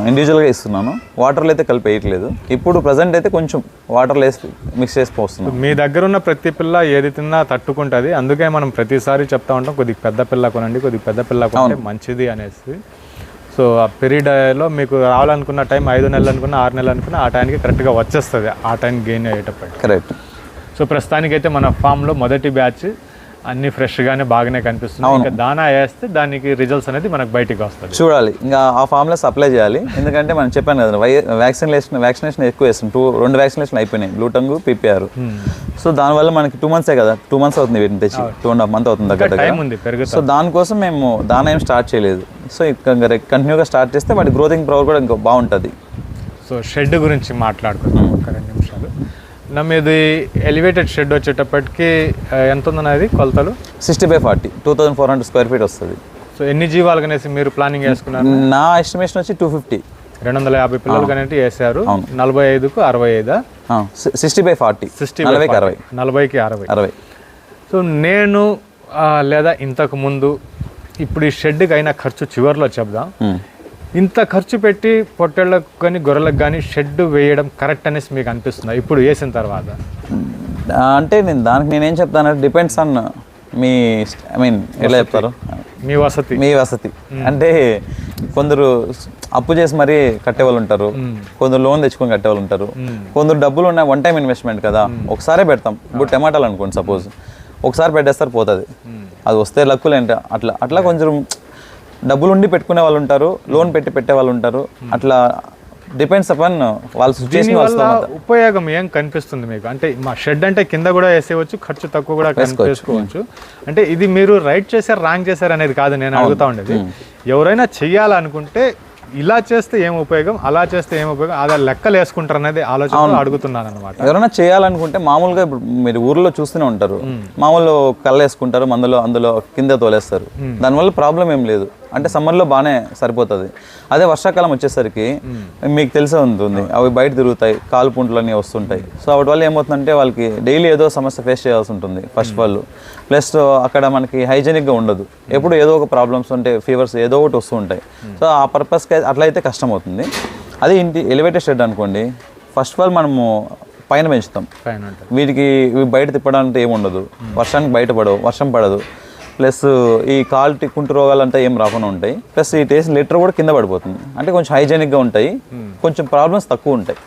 ఇండివిజువల్గా ఇస్తున్నాను. వాటర్లో అయితే కలిపి వేయట్లేదు. ఇప్పుడు ప్రజెంట్ అయితే కొంచెం వాటర్లో వేసి మిక్స్ చేసి పోస్తున్నాను. మీ దగ్గర ఉన్న ప్రతి పిల్ల ఏది తిన్నా తట్టుకుంటుంది. అందుకే మనం ప్రతిసారి చెప్తా ఉంటాం కొద్దిగా పెద్ద పిల్ల కొనండి, కొద్దిగా పెద్ద పిల్ల కొనండి మంచిది అనేసి. సో ఆ పీరియడ్లో మీకు రావాలనుకున్న టైం 5 నెలలు అనుకున్న, 6 నెలలు అనుకున్న, ఆ టైంకి కరెక్ట్గా వచ్చేస్తుంది, ఆ టైం గెయిన్ అయ్యేటప్పుడు. కరెక్ట్. సో ప్రస్తుతానికైతే మన ఫామ్లో మొదటి బ్యాచ్ అన్ని ఫ్రెష్గానే బాగానే కనిపిస్తుంది. ఇంకా దానా వేస్తే దానికి రిజల్ట్స్ అనేది మనకు బయటికి వస్తుంది. చూడాలి, ఇంకా ఆ ఫామ్లో సప్లై చేయాలి. ఎందుకంటే మనం చెప్పాను కదా, వ్యాక్సినేషన్ ఎక్కువ వేస్తాం. 2 వ్యాక్సినేషన్ అయిపోయినాయి, బ్లూ టంగ్, PPR. సో దానివల్ల మనకి 2 months కదా, 2 months అవుతుంది వీటిని తెచ్చి, 2.5 months అవుతుంది దగ్గర. ఉంది. సో దానికోసం మేము దానా ఏం స్టార్ట్ చేయలేదు. సో ఇంకా కంటిన్యూగా స్టార్ట్ చేస్తే వాటి గ్రోతింగ్ పవర్ కూడా ఇంకా బాగుంటుంది. సో షెడ్ గురించి మాట్లాడుకుందాం ఒక 2 నిమిషాలు. నా మీది ఎలివేటెడ్ షెడ్ వచ్చేటప్పటికి ఎంత ఉందన్నది కొలతలు? 60/40 2400 స్క్వేర్ ఫీట్ వస్తుంది. సో ఎన్ని జీవాలు కనేసి మీరు ప్లానింగ్ వేసుకున్నారు? నా ఎస్టిమేషన్ వచ్చి 250. 250 పిల్లలు కనేటి వేసారు. 45కు 65. 60/40 40కి 60. సో నేను లేదా ఇంతకు ముందు ఇప్పుడు ఈ షెడ్కి అయిన ఖర్చు చివరిలో చెప్దాం. ఇంత ఖర్చు పెట్టి పొట్టేళ్ళకు కానీ గొర్రెలకు కానీ షెడ్ వేయడం కరెక్ట్ అనేసి మీకు అనిపిస్తుందా ఇప్పుడు వేసిన తర్వాత? అంటే నేనేం చెప్తానంటే డిపెండ్స్ ఆన్ మీ ఎలా చెప్తారు, మీ వసతి. అంటే కొందరు అప్పు చేసి మరీ కట్టేవాళ్ళు ఉంటారు, కొందరు లోన్ తెచ్చుకొని కట్టేవాళ్ళు ఉంటారు, కొందరు డబ్బులు ఉన్నాయి, వన్ టైం ఇన్వెస్ట్మెంట్ కదా, ఒకసారే పెడతాం. ఇప్పుడు టమాటాలు అనుకోండి, సపోజ్ ఒకసారి పెట్టేస్తారు పోతుంది, అది వస్తే లక్కులేంట. అట్లా కొంచెం డబ్బులు ఉండి పెట్టుకునే వాళ్ళు ఉంటారు, లోన్ పెట్టి పెట్టే వాళ్ళు ఉంటారు. అట్లా డిపెండ్స్ అపాన్ వాళ్ళ సిచ్యువేషన్. ఉపయోగం ఏం కనిపిస్తుంది మీకు? అంటే మా షెడ్ అంటే కింద కూడా వేసేవచ్చు, ఖర్చు తక్కువ కూడా వేసుకోవచ్చు. అంటే ఇది మీరు రైట్ చేశారు రాంగ్ చేశారు అనేది కాదు నేను అడుగుతా ఉండేది. ఎవరైనా చెయ్యాలనుకుంటే ఇలా చేస్తే ఏం ఉపయోగం, అలా చేస్తే ఏం ఉపయోగం, అదే లెక్కలు వేసుకుంటారు అనేది ఆలోచన అడుగుతున్నాను అనమాట. ఎవరైనా చేయాలనుకుంటే మామూలుగా ఇప్పుడు మీరు ఊర్లో చూస్తూనే ఉంటారు, మామూలు కళ్ళు వేసుకుంటారు, అందులో కింద తోలేస్తారు, దానివల్ల ప్రాబ్లం ఏం లేదు. అంటే సమ్మర్లో బాగానే సరిపోతుంది. అదే వర్షాకాలం వచ్చేసరికి మీకు తెలిసే ఉంటుంది, అవి బయట తిరుగుతాయి, కాలు పుంట్లు అన్నీ వస్తుంటాయి. సో వాటి వల్ల ఏమవుతుందంటే వాళ్ళకి డైలీ ఏదో సమస్య ఫేస్ చేయాల్సి ఉంటుంది ఫస్ట్ వాళ్ళు. ప్లస్ అక్కడ మనకి హైజెనిక్గా ఉండదు, ఎప్పుడు ఏదో ఒక ప్రాబ్లమ్స్ ఉంటే ఫీవర్స్ ఏదో ఒకటి వస్తూ ఉంటాయి. సో ఆ పర్పస్కి అట్లా అయితే కష్టం అవుతుంది. అదే ఇంటి ఎలివేటెడ్ షెడ్ అనుకోండి, ఫస్ట్ ఆఫ్ ఆల్ మనము పైన పెంచుతాం, వీటికి బయట తిప్పడానికి ఏమి ఉండదు, వర్షానికి వర్షం పడదు, ప్లస్ ఈ కాలు కుంటు రోగాలంతా ఏం రాకుండా ఉంటాయి. ప్లస్ ఈ టేస్ట్ లిటర్ కూడా కింద పడిపోతుంది. అంటే కొంచెం హైజెనిక్గా ఉంటాయి, కొంచెం ప్రాబ్లమ్స్ తక్కువ ఉంటాయి.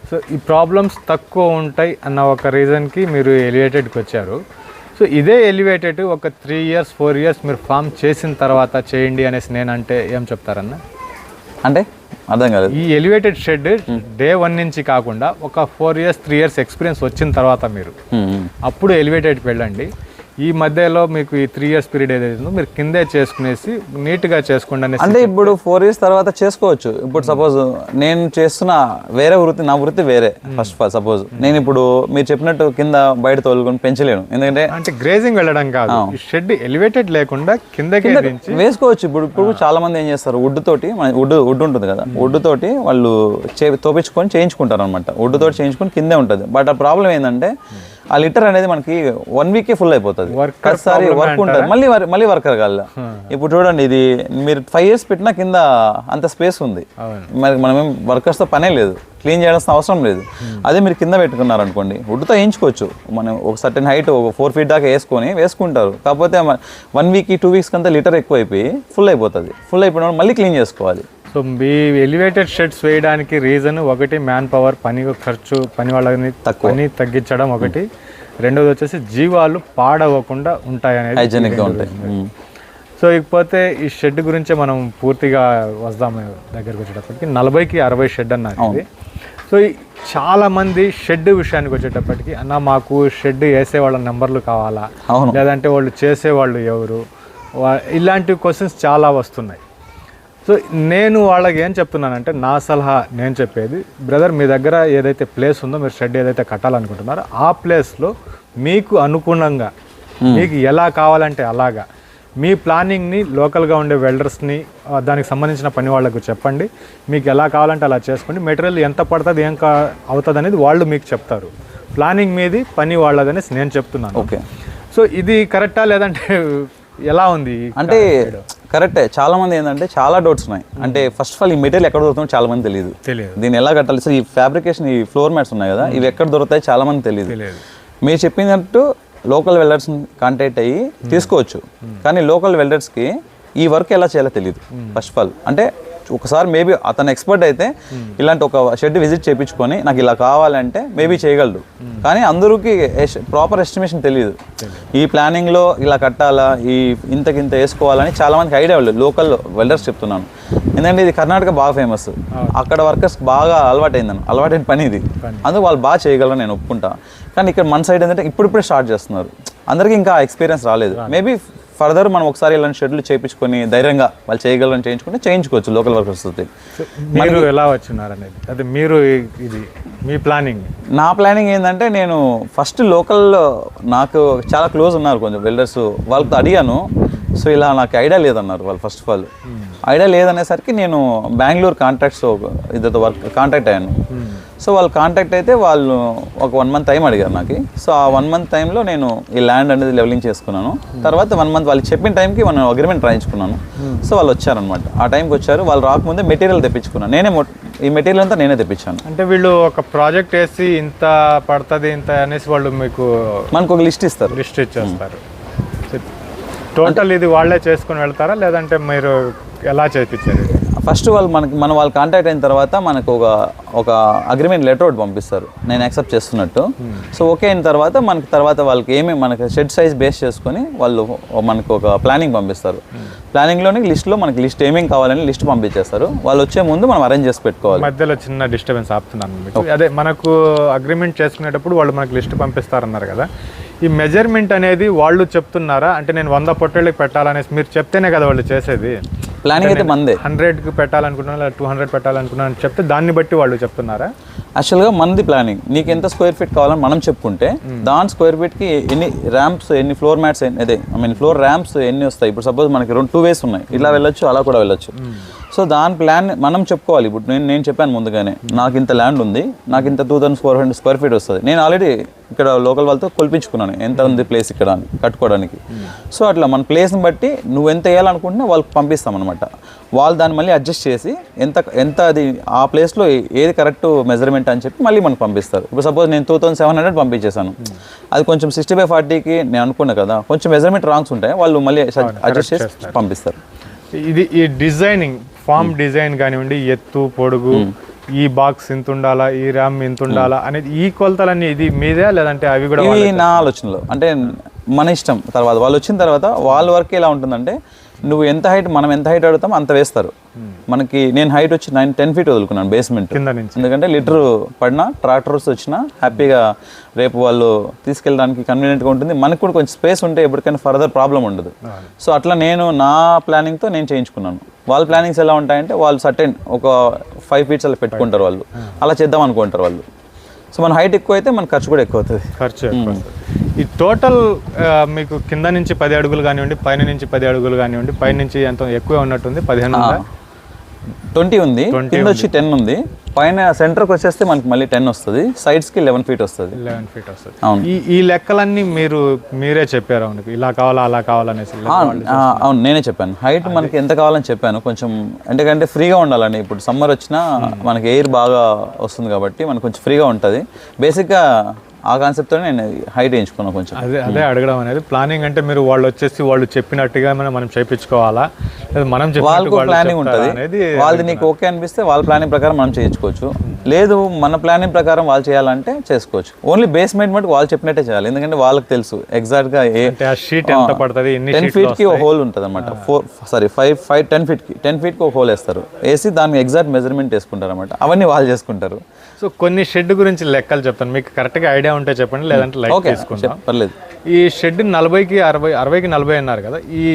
సో ఈ ప్రాబ్లమ్స్ తక్కువ ఉంటాయి అన్న ఒక రీజన్కి మీరు ఎలివేటెడ్కి వచ్చారు. సో ఇదే ఎలివేటెడ్ ఒక 3 years 4 years మీరు ఫామ్ చేసిన తర్వాత చేయండి అనేసి నేనంటే ఏం చెప్తారన్న? అంటే అర్థం కాలేదు. ఈ ఎలివేటెడ్ షెడ్ day 1 నుంచి కాకుండా ఒక 4 years 3 years ఎక్స్పీరియన్స్ వచ్చిన తర్వాత మీరు అప్పుడు ఎలివేటెడ్కి వెళ్ళండి. ఈ మధ్యలో మీకు ఈ 3 years పీరియడ్ ఏదైతుందో మీరు కిందే చేసుకునేసి నీట్గా చేసుకోండి అనేసి. అంటే ఇప్పుడు 4 years తర్వాత చేసుకోవచ్చు. ఇప్పుడు సపోజ్ నేను చేస్తున్న వేరే వృత్తి, నా వృత్తి వేరే. ఫస్ట్ ఆఫ్ ఆల్ సపోజ్ నేను ఇప్పుడు మీరు చెప్పినట్టు కింద బయట తోలుకొని పెంచలేను, ఎందుకంటే అంటే గ్రేజింగ్ వెళ్ళడం కాదు, షెడ్ ఎలివేటెడ్ లేకుండా కిందకి వేసుకోవచ్చు. ఇప్పుడు చాలా మంది ఏం చేస్తారు, వుడ్ ఉంటుంది కదా, వుడ్ తోటి వాళ్ళు తోపించుకొని చేయించుకుంటారు అనమాట. వుడ్ తోటి చేయించుకొని కిందే ఉంటుంది. బట్ ఆ ప్రాబ్లం ఏంటంటే ఆ లిటర్ అనేది మనకి 1 week ఫుల్ అయిపోతుంది. ఒకసారి వర్క్ ఉంటుంది, మళ్ళీ వర్కర్ కాదు. ఇప్పుడు చూడండి, ఇది మీరు 5 years పెట్టినా కింద అంత స్పేస్ ఉంది, మరి మనం వర్కర్స్తో పనే లేదు, క్లీన్ చేయాల్సిన అవసరం లేదు. అదే మీరు కింద పెట్టుకున్నారు అనుకోండి, వుడ్తో వేయించుకోవచ్చు. మనం ఒక సర్టెన్ హైట్ ఒక 4 feet దాకా వేసుకుంటారు. కాకపోతే 1 week 2 weeks కంతా లిటర్ ఎక్కువ అయిపోయి ఫుల్ అయిపోతుంది. ఫుల్ అయిపోయిన మళ్ళీ క్లీన్ చేసుకోవాలి. సో మీ ఎలివేటెడ్ షెడ్స్ వేయడానికి రీజన్ ఒకటి మ్యాన్ పవర్, పని ఖర్చు, పని వాళ్ళని పని తగ్గించడం ఒకటి, రెండోది వచ్చేసి జీవాలు పాడవకుండా ఉంటాయనేది, హైజెనిక్గా ఉంటాయి. సో ఇకపోతే ఈ షెడ్ గురించే మనం పూర్తిగా వస్తాము దగ్గరికి వచ్చేటప్పటికి. 40కి 60 షెడ్ అన్నది. సో చాలామంది షెడ్ విషయానికి వచ్చేటప్పటికి అన్న మాకు షెడ్ వేసే వాళ్ళ నెంబర్లు కావాలా, లేదంటే వాళ్ళు చేసేవాళ్ళు ఎవరు, ఇలాంటి క్వశ్చన్స్ చాలా వస్తున్నాయి. సో నేను వాళ్ళకి ఏం చెప్తున్నానంటే, నా సలహా నేను చెప్పేది, బ్రదర్ మీ దగ్గర ఏదైతే ప్లేస్ ఉందో, మీరు షెడ్ ఏదైతే కట్టాలనుకుంటున్నారో ఆ ప్లేస్లో మీకు అనుగుణంగా మీకు ఎలా కావాలంటే అలాగా మీ ప్లానింగ్ని లోకల్గా ఉండే వెల్డర్స్ని, దానికి సంబంధించిన పని వాళ్ళకు చెప్పండి. మీకు ఎలా కావాలంటే అలా చేసుకోండి. మెటీరియల్ ఎంత పడుతుంది, ఏం అవుతుంది అనేది వాళ్ళు మీకు చెప్తారు. ప్లానింగ్ మీది, పని వాళ్ళదనేసి నేను చెప్తున్నాను. ఓకే. సో ఇది కరెక్టా లేదంటే ఎలా ఉంది? అంటే కరెక్టే. చాలా మంది ఏంటంటే చాలా డౌట్స్ ఉన్నాయి. అంటే ఫస్ట్ ఆఫ్ ఆల్ ఈ మెటీరియల్ ఎక్కడ దొరుకుతుందో చాలా మంది తెలియదు. దీన్ని ఎలా కట్టాలి, సో ఈ ఫ్యాబ్రికేషన్, ఈ ఫ్లోర్ మ్యాట్స్ ఉన్నాయి కదా, ఇవి ఎక్కడ దొరుకుతాయి చాలా మంది తెలియదు. మీరు చెప్పినట్టు లోకల్ వెల్డర్స్ని కాంటాక్ట్ అయ్యి తీసుకోవచ్చు, కానీ లోకల్ వెల్డర్స్కి ఈ వర్క్ ఎలా చేయాలో తెలియదు ఫస్ట్ ఆఫ్ ఆల్. అంటే ఒకసారి మేబీ అతను ఎక్స్పర్ట్ అయితే ఇలాంటి ఒక షెడ్ విజిట్ చేయించుకొని నాకు ఇలా కావాలంటే మేబీ చేయగలరు, కానీ అందరికీ ప్రాపర్ ఎస్టిమేషన్ తెలియదు. ఈ ప్లానింగ్లో ఇలా కట్టాలా, ఈ ఇంతకింత వేసుకోవాలని చాలా మందికి ఐడియా లేదు. లోకల్ వెల్డర్స్ చెప్తున్నాను, ఎందుకంటే ఇది కర్ణాటక బాగా ఫేమస్, అక్కడ వర్కర్స్ బాగా అలవాటైన పని ఇది, అందుకు వాళ్ళు బాగా చేయగలరు, నేను ఒప్పుకుంటా. కానీ ఇక్కడ మన సైడ్ ఏంటంటే ఇప్పుడిప్పుడే స్టార్ట్ చేస్తున్నారు, అందరికీ ఇంకా ఎక్స్పీరియన్స్ రాలేదు. మేబీ ఫర్దర్ మనం ఒకసారి ఇలాంటి షెడ్యూల్ చేయించుకొని ధైర్యంగా వాళ్ళు చేయగలరని చేయించుకుంటే చేయించుకోవచ్చు లోకల్ వర్కర్స్ తోటి. మీరు ఎలా వచ్చినారు అనేది అదే మీరు ఇది మీ ప్లానింగ్. నా ప్లానింగ్ ఏంటంటే నేను ఫస్ట్ లోకల్లో నాకు చాలా క్లోజ్ ఉన్నారు కొంచెం వెల్డర్స్, వాళ్ళతో అడిగాను. సో ఇలా నాకు ఐడియా లేదన్నారు వాళ్ళు. ఫస్ట్ ఆఫ్ ఆల్ ఐడియా లేదనేసరికి నేను బెంగళూరు కాంట్రాక్ట్స్ ఇద్దరితో వర్క్ కాంటాక్ట్ అయ్యాను. సో వాళ్ళు కాంటాక్ట్ అయితే వాళ్ళు ఒక 1 మంత్ టైం అడిగారు నాకు. సో ఆ 1 మంత్ టైంలో నేను ఈ ల్యాండ్ అనేది లెవెలింగ్ చేసుకున్నాను. తర్వాత 1 మంత్ వాళ్ళు చెప్పిన టైంకి మనం అగ్రిమెంట్ రాయించుకున్నాను. సో వాళ్ళు వచ్చారనమాట. ఆ టైంకి వచ్చారు. వాళ్ళు రాకముందే మెటీరియల్ తెప్పించుకున్నాను. ఈ మెటీరియల్ అంతా నేనే తెప్పించాను. అంటే వీళ్ళు ఒక ప్రాజెక్ట్ వేసి ఇంత పడుతుంది ఇంత అనేసి వాళ్ళు మీకు మనకు ఒక లిస్ట్ ఇస్తారు. లిస్ట్ ఇచ్చేస్తారు. టోటల్ ఇది వాళ్ళే చేసుకుని వెళ్తారా లేదంటే మీరు ఎలా చేయించారు? ఫస్ట్ వాళ్ళు మనం వాళ్ళు కాంటాక్ట్ అయిన తర్వాత మనకు ఒక అగ్రిమెంట్ లెటర్ ఒకటి పంపిస్తారు, నేను యాక్సెప్ట్ చేస్తున్నట్టు. సో ఓకే అయిన తర్వాత వాళ్ళకి మనకి షెడ్ సైజ్ బేస్ చేసుకొని వాళ్ళు మనకు ఒక ప్లానింగ్ పంపిస్తారు. ప్లానింగ్లోని లిస్ట్లో మనకి లిస్ట్ ఏమేమి కావాలని లిస్ట్ పంపించేస్తారు. వాళ్ళు వచ్చే ముందు మనం అరేంజ్ చేసి పెట్టుకోవాలి. మధ్యలో చిన్న డిస్టర్బెన్స్ ఆపుతున్నాను మీకు. అదే మనకు అగ్రిమెంట్ చేసుకునేటప్పుడు వాళ్ళు మనకు లిస్ట్ పంపిస్తారన్నారు కదా, ఈ మెజర్మెంట్ అనేది వాళ్ళు చెప్తున్నారా? అంటే నేను 100 పొట్టేళ్ళకి పెట్టాలనేసి మీరు చెప్తేనే కదా వాళ్ళు చేసేది. ప్లానింగ్ అయితే మందే. 100కి పెట్టాలనుకుంటున్నా లేదా 200 పెట్టాలనుకున్నాను చెప్తే దాన్ని బట్టి వాళ్ళు చెప్తున్నారా? యాక్చువల్గా మనది ప్లానింగ్. నీకు ఎంత స్క్వేర్ ఫీట్ కావాలని మనం చెప్పుకుంటే దాని స్క్వేర్ ఫీట్కి ఎన్ని ర్యాంప్స్, ఎన్ని ఫ్లోర్ మ్యాట్స్, ఫ్లోర్ ర్యాంప్స్ ఎన్ని వస్తాయి. ఇప్పుడు సపోజ్ మనకి 2 వేస్ ఉన్నాయి, ఇలా వెళ్ళొచ్చు అలా కూడా వెళ్ళొచ్చు. సో దాని ప్లాన్ మనం చెప్పుకోవాలి. ఇప్పుడు నేను చెప్పాను ముందుగానే, నాకు ఇంత ల్యాండ్ ఉంది, నాకు ఇంత 2400 స్క్వేర్ ఫీట్ వస్తుంది. నేను ఆల్రెడీ ఇక్కడ లోకల్ వాళ్ళతో కొలిపించుకున్నాను ఎంత ఉంది ప్లేస్ ఇక్కడ కట్టుకోవడానికి. సో అట్లా మన ప్లేస్ని బట్టి నువ్వు ఎంత వేయాలనుకుంటే వాళ్ళకి పంపిస్తాం అనమాట. వాళ్ళు దాన్ని మళ్ళీ అడ్జస్ట్ చేసి ఎంత అది ఆ ప్లేస్లో ఏది కరెక్ట్ మెజర్మెంట్ అని చెప్పి మళ్ళీ మనకు పంపిస్తారు. ఇప్పుడు సపోజ్ నేను 2700 పంపించేశాను, అది కొంచెం 60/40కి నేను అనుకున్నా కదా, కొంచెం మెజర్మెంట్ రాంగ్స్ ఉంటాయి, వాళ్ళు మళ్ళీ అడ్జస్ట్ చేసి పంపిస్తారు. ఇది ఈ డిజైనింగ్ ఫామ్ డిజైన్ కానివ్వండి, ఎత్తు పొడుగు, ఈ బాక్స్ ఇంత ఉండాలా, ఈ ర్యామ్ ఇంత ఉండాలా అనేది ఈ కొలతలన్నీ ఇది మీదే లేదంటే అవి కూడా? ఇవి నా ఆలోచనలో, అంటే మన ఇష్టం. తర్వాత వాళ్ళు వచ్చిన తర్వాత వాళ్ళ వర్క్ ఎలా ఉంటుందంటే, నువ్వు ఎంత హైట్, మనం ఎంత హైట్ అడుగుతామో అంత వేస్తారు మనకి. నేను హైట్ వచ్చి 10 ఫీట్ వదులుకున్నాను బేస్మెంట్ కింద నుంచి, ఎందుకంటే లీటర్ పడినా ట్రాక్టర్స్ వచ్చినా హ్యాపీగా రేపు వాళ్ళు తీసుకెళ్ళడానికి కన్వీనియంట్గా ఉంటుంది. మనకు కూడా కొంచెం స్పేస్ ఉంటే ఎప్పటికైనా ఫర్దర్ ప్రాబ్లం ఉండదు. సో అట్లా నేను నా ప్లానింగ్తో నేను చేయించుకున్నాను. వాళ్ళ ప్లానింగ్స్ ఎలా ఉంటాయంటే, వాళ్ళు సర్టెన్ ఒక 5 ఫీట్స్ అలా పెట్టుకుంటారు వాళ్ళు, అలా చేద్దాం అనుకుంటారు వాళ్ళు. సో మన హైట్ ఎక్కువ అయితే మన ఖర్చు కూడా ఎక్కువ అవుతుంది. ఖర్చు ఎక్కువ. ఈ టోటల్ మీకు కింద నుంచి 10 అడుగులు కానివ్వండి, పైన నుంచి 10 అడుగులు కానివ్వండి, పైన నుంచి ఎంత ఎక్కువ ఉన్నట్టుంది? 20 ఉంది, కింద వచ్చి 10 ఉంది. పైన సెంటర్కి వచ్చేస్తే మనకి మళ్ళీ 10 వస్తుంది, సైడ్స్కి 11 ఫీట్ వస్తుంది. 11 ఫీట్ వస్తుంది. అవును. ఈ లెక్కలన్నీ మీరే చెప్పారు అవును, ఇలా కావాలా అలా కావాలనేసి? అవును, నేనే చెప్పాను. హైట్ మనకి ఎంత కావాలని చెప్పాను. కొంచెం ఎందుకంటే ఫ్రీగా ఉండాలని, ఇప్పుడు సమ్మర్ వచ్చినా మనకి ఎయిర్ బాగా వస్తుంది కాబట్టి మనకు కొంచెం ఫ్రీగా ఉంటుంది. బేసిక్గా ఆ కాన్సెప్ట్తో నేను హైట్ వేయించుకున్నాను కొంచెం. అదే అడగడం అనేది. ప్లానింగ్ అంటే మీరు వాళ్ళు వచ్చేసి వాళ్ళు చెప్పినట్టుగా మనం చేయించుకోవాలా, మనం వాళ్ళకు ప్లానింగ్ ఉంటుంది. వాళ్ళది నీకు ఓకే అనిపిస్తే వాళ్ళ ప్లానింగ్ ప్రకారం మనం చేయించుకోవచ్చు, లేదు మన ప్లానింగ్ ప్రకారం వాళ్ళు చేయాలంటే చేసుకోవచ్చు. ఓన్లీ బేస్మెంట్ మటుకు వాళ్ళు చెప్పినట్టే చేయాలి, ఎందుకంటే వాళ్ళకి తెలుసు ఎగ్జాక్ట్ గా 10 ఫీట్ కి ఒక హోల్ ఉంటుంది అనమాట. 10 ఫీట్ కి ఒక హోల్ వేస్తారు, వేసి దానికి ఎగ్జాక్ట్ మెజర్మెంట్ వేసుకుంటారు అనమాట. అవన్నీ వాళ్ళు చేసుకుంటారు. సో కొన్ని షెడ్ గురించి లెక్కలు చెప్తాను, మీకు కరెక్ట్గా ఐడియా ఉంటే చెప్పండి, లేదంటే లైక్ తీసుకుంటాం. పర్లేదు. ఈ షెడ్ 40కి 60, 60కి 40 అన్నారు కదా, ఈ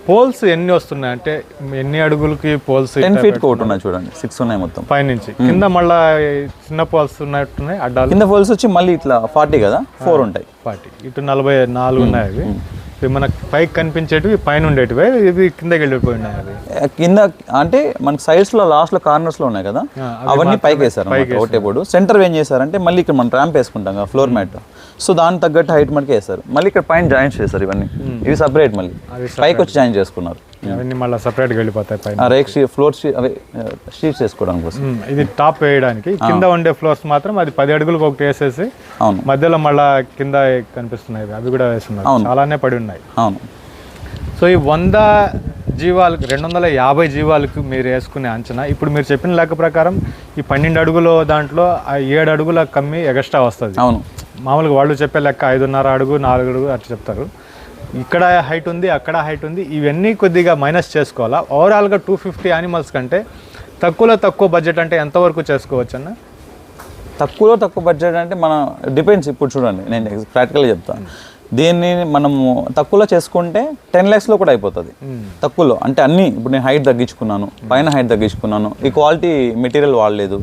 పోల్స్ ఎన్ని వస్తున్నాయి అంటే ఎన్ని అడుగులకి పోల్స్? 10 ఫీట్ ఒకటి ఉన్నాయి చూడండి, 6 ఉన్నాయి మొత్తం పైనుంచి. కింద మళ్ళీ చిన్న పోల్స్ ఉన్నట్టున్నాయి అడ్డాలు. కింద పోల్స్ వచ్చి మళ్ళీ ఇట్లా 40 కదా, 4 ఉంటాయి. 40 ఇటు 44 ఉన్నాయి. అవి మనకు పైకి కనిపించేటివి పైన ఉండేటివి, ఇవి కిందకి వెళ్ళిపోయి ఉన్నాయి. అవి కింద అంటే మనకి సైడ్స్ లో లాస్ట్ లో కార్నర్స్ లో ఉన్నాయి కదా, అవన్నీ పైకి వేసారు. ఒకటేపోడు సెంటర్ ఏం చేశారంటే, మళ్ళీ ఇక్కడ మనం ర్యాంప్ వేసుకుంటాం కదా ఫ్లోర్ మ్యాట్, సో దానికి తగ్గట్టు హైట్ మనకి వేస్తారు. మళ్ళీ ఇక్కడ పైన జాయింట్స్ చేస్తారు, ఇవన్నీ ఇవి సపరేట్ మళ్ళీ పైకి వచ్చి జాయిన్ చేసుకున్నారు. అవన్నీ మళ్ళీ సపరేట్గా వెళ్ళిపోతాయి పైన. రేక్ ఫ్లోర్ షీట్స్ వేసుకోవడానికి కోసం ఇది టాప్ వేయడానికి. కింద ఉండే ఫ్లోర్స్ మాత్రం అది 10 అడుగులకు ఒకటి వేసేసి మధ్యలో మళ్ళీ కింద కనిపిస్తున్నాయి, అవి కూడా వేస్తున్నారు. చాలానే పడి ఉన్నాయి. అవును. సో ఈ 100 జీవాలకు 250 జీవాలకు మీరు వేసుకునే అంచనా, ఇప్పుడు మీరు చెప్పిన లెక్క ప్రకారం ఈ 12 అడుగుల దాంట్లో 7 అడుగుల కమ్మి ఎక్స్ట్రా వస్తుంది. అవును. మామూలుగా వాళ్ళు చెప్పే లెక్క 5.5 అడుగు 4 అడుగు అట్లా చెప్తారు. ఇక్కడ హైట్ ఉంది, అక్కడ హైట్ ఉంది, ఇవన్నీ కొద్దిగా మైనస్ చేసుకోవాలా. ఓవరాల్గా 250 యానిమల్స్ కంటే తక్కువ బడ్జెట్ అంటే ఎంతవరకు చేసుకోవచ్చు అన్న? తక్కువ బడ్జెట్ అంటే మన డిపెండ్స్. ఇప్పుడు చూడండి, నేను ప్రాక్టికల్గా చెప్తాను. దీన్ని మనము తక్కువలో చేసుకుంటే 10 lakhsలో కూడా అయిపోతుంది తక్కువలో. అంటే అన్ని ఇప్పుడు నేను హైట్ తగ్గించుకున్నాను, పైన హైట్ తగ్గించుకున్నాను, ఈ క్వాలిటీ మెటీరియల్ వాడలేదు,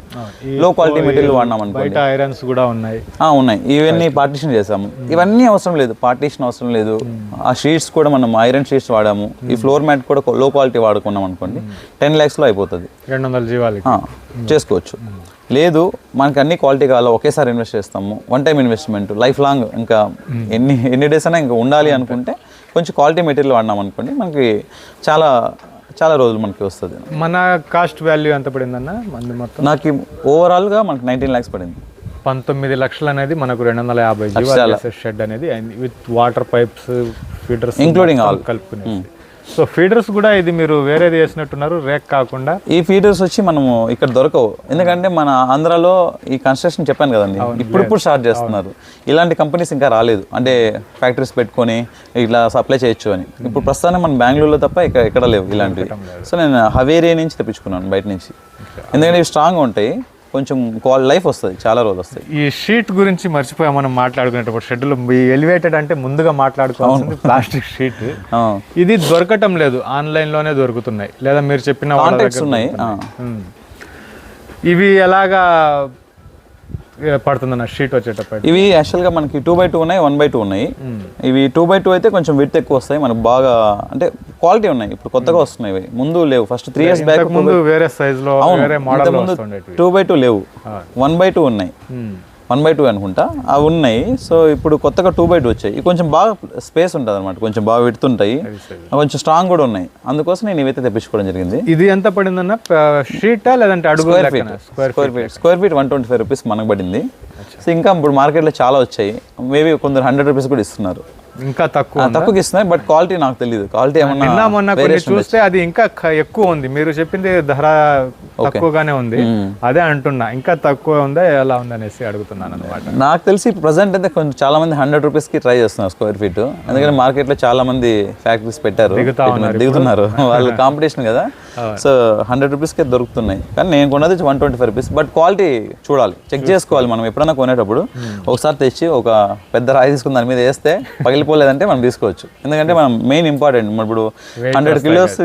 లో క్వాలిటీ మెటీరియల్ వాడినాం అనుకోండి, ఐరన్స్ కూడా ఉన్నాయి. ఉన్నాయి, ఇవన్నీ పార్టీషన్ చేసాము. ఇవన్నీ అవసరం లేదు, పార్టీషన్ అవసరం లేదు. ఆ షీట్స్ కూడా మనం ఐరన్ షీట్స్ వాడాము, ఈ ఫ్లోర్ మ్యాట్ కూడా లో క్వాలిటీ వాడుకున్నాం అనుకోండి, 10 lakhsలో అయిపోతుంది, 200 జీవాలకి చేసుకోవచ్చు. లేదు మనకి అన్ని క్వాలిటీ కావాలో ఒకేసారి ఇన్వెస్ట్ చేస్తాము, one time investment, life long ఇంకా ఎన్ని డేస్ అయినా ఇంకా ఉండాలి అనుకుంటే కొంచెం క్వాలిటీ మెటీరియల్ వాడినాం అనుకోండి, మనకి చాలా చాలా రోజులు మనకి వస్తుంది. మన కాస్ట్ వాల్యూ ఎంత పడిందన్న మంది మొత్తం? నాకు ఓవరాల్గా మనకి 19 lakhs పడింది. 19 లక్షలు అనేది మనకు 250 జీవాల షెడ్ అనేది with water pipes, feeders including all కలుపుకునేది. సో ఫీడర్స్ కూడా ఇది మీరు వేరేది వేసినట్టున్నారు, రేక్ కాకుండా. ఈ ఫీడర్స్ వచ్చి మనము ఇక్కడ దొరకవు, ఎందుకంటే మన ఆంధ్రాలో ఈ కన్స్ట్రక్షన్ చెప్పాను కదండి, ఇప్పుడు స్టార్ట్ చేస్తున్నారు. ఇలాంటి కంపెనీస్ ఇంకా రాలేదు, అంటే ఫ్యాక్టరీస్ పెట్టుకొని ఇట్లా సప్లై చేయొచ్చు అని. ఇప్పుడు ప్రస్తుతానికి మన బెంగళూరులో తప్ప ఎక్కడ లేవు ఇలాంటివి. సో నేను హవేరియా నుంచి తెప్పించుకున్నాను బయట నుంచి, ఎందుకంటే ఇవి స్ట్రాంగ్గా ఉంటాయి, కొంచెం లైఫ్ వస్తుంది, చాలా రోజులు వస్తాయి. ఈ షీట్ గురించి మర్చిపోయా మనం మాట్లాడుకునేటప్పుడు, షెడ్లు ఎలివేటెడ్ అంటే ముందుగా మాట్లాడుకోవాల్సింది ప్లాస్టిక్ షీట్. ఇది దొరకటం లేదు, ఆన్లైన్లోనే దొరుకుతున్నాయి, లేదా మీరు చెప్పిన కాంటాక్ట్స్ ఉన్నాయి. ఇవి ఎలాగా పడుతుందన్న షీట్ వచ్చేటప్పుడు? ఇవి యాక్చువల్గా మనకి 2x2 ఉన్నాయి, 1x2 ఉన్నాయి. ఇవి 2x2 అయితే కొంచెం విడ్త్ ఎక్కువ వస్తాయి, మనకు బాగా అంటే క్వాలిటీ ఉన్నాయి. ఇప్పుడు కొత్తగా వస్తున్నాయి, ఇవి ముందు లేవు. ఫస్ట్ 3 years బ్యాక్ ముందు వేరే సైజ్ లో వేరే మోడల్ లో వస్తుండే. 2x2 లేవు, 1x2 ఉన్నాయి, 1x2 అనుకుంటా అవి ఉన్నాయి. సో ఇప్పుడు కొత్తగా 2x2 వచ్చాయి. ఇవి కొంచెం బాగా స్పేస్ ఉంటుంది అనమాట, కొంచెం బాగా విడుతుంటాయి, కొంచెం స్ట్రాంగ్ కూడా ఉన్నాయి. అందుకోసం నేను ఇవైతే తెప్పించుకోవడం జరిగింది. ఇది ఎంత పడిందన్న షీటా లేదంటే అడుగు? స్క్వేర్ ఫీట్ 125 రూపీస్ మనకు పడింది. సో ఇంకా ఇప్పుడు మార్కెట్లో చాలా వచ్చాయి, మేబీ కొందరు 100 రూపీస్ కూడా ఇస్తున్నారు, ఇంకా తక్కువకి ఇస్తున్నాయి. బట్ క్వాలిటీ నాకు తెలియదు, క్వాలిటీ ఏమన్నా మొన్న చూస్తే అది ఇంకా ఎక్కువ ఉంది. మీరు చెప్పింది ధర తక్కువగానే ఉంది, అదే అంటున్నా, ఇంకా తక్కువ ఉందా ఎలా ఉంది అనేసి అడుగుతున్నాను అనమాట. నాకు తెలిసి ప్రజెంట్ అయితే కొంచెం చాలా మంది 100 రూపీస్కి ట్రై చేస్తున్నారు స్క్వేర్ ఫీట్, ఎందుకంటే మార్కెట్లో చాలా మంది ఫ్యాక్టరీస్ పెట్టారు, దిగుతున్నారు, వాళ్ళు కాంపిటీషన్ కదా. సో 100 రూపీస్కే దొరుకుతున్నాయి, కానీ నేను కొన్నది 125 రూపీస్. బట్ క్వాలిటీ చూడాలి, చెక్ చేసుకోవాలి మనం ఎప్పుడైనా కొనేటప్పుడు. ఒకసారి తెచ్చి ఒక పెద్ద రాయి తీసుకుని దాని మీద వేస్తే పగిలిపోలేదంటే మనం తీసుకోవచ్చు, ఎందుకంటే మనం మెయిన్ ఇంపార్టెంట్. ఇప్పుడు 100 kilos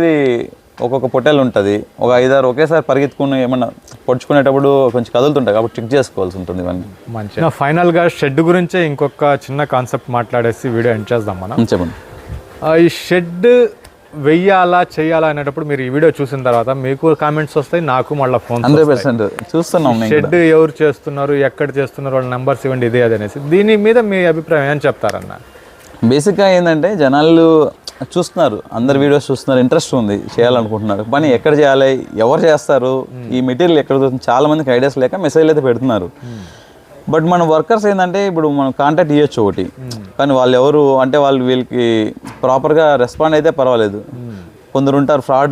ఒక్కొక్క పొట్టెలు ఉంటుంది, ఒక 5-6 ఒకేసారి పరిగెత్తుకుని ఏమన్నా పొడుచుకునేటప్పుడు కొంచెం కదులుతుంటాయి, కాబట్టి చెక్ చేసుకోవాల్సి ఉంటుంది ఇవన్నీ. మంచిగా ఫైనల్గా షెడ్ గురించే ఇంకొక చిన్న కాన్సెప్ట్ మాట్లాడేసి వీడియో ఎండ్ చేద్దాం మనం. చెప్పండి. ఈ షెడ్ వెయ్యాలా చేయాలా అనేటప్పుడు మీరు ఈ వీడియో చూసిన తర్వాత మీకు కామెంట్స్ వస్తాయి, నాకు మళ్ళీ ఫోన్ 100% చూస్తున్నాం. షెడ్ ఎవరు చేస్తున్నారు, ఎక్కడ చేస్తున్నారు, వాళ్ళ నెంబర్స్ ఇవ్వండి, ఇదే అది అనేసి. దీని మీద మీ అభిప్రాయం ఏం చెప్తారన్న? బేసిక్గా ఏంటంటే జనాలు చూస్తున్నారు, అందరు వీడియోస్ చూస్తున్నారు, ఇంట్రెస్ట్ ఉంది, చేయాలనుకుంటున్నారు. పని ఎక్కడ చేయాలి, ఎవరు చేస్తారు, ఈ మెటీరియల్ ఎక్కడ దొరుకుతుంది, చాలా మందికి ఐడియాస్ లేక మెసేజ్లు అయితే పెడుతున్నారు. బట్ మన వర్కర్స్ ఏంటంటే ఇప్పుడు మనం కాంటాక్ట్ ఇవ్వచ్చు ఒకటి, కానీ వాళ్ళు ఎవరు అంటే వీళ్ళకి ప్రాపర్గా రెస్పాండ్ అయితే పర్వాలేదు. కొందరు ఉంటారు ఫ్రాడ్,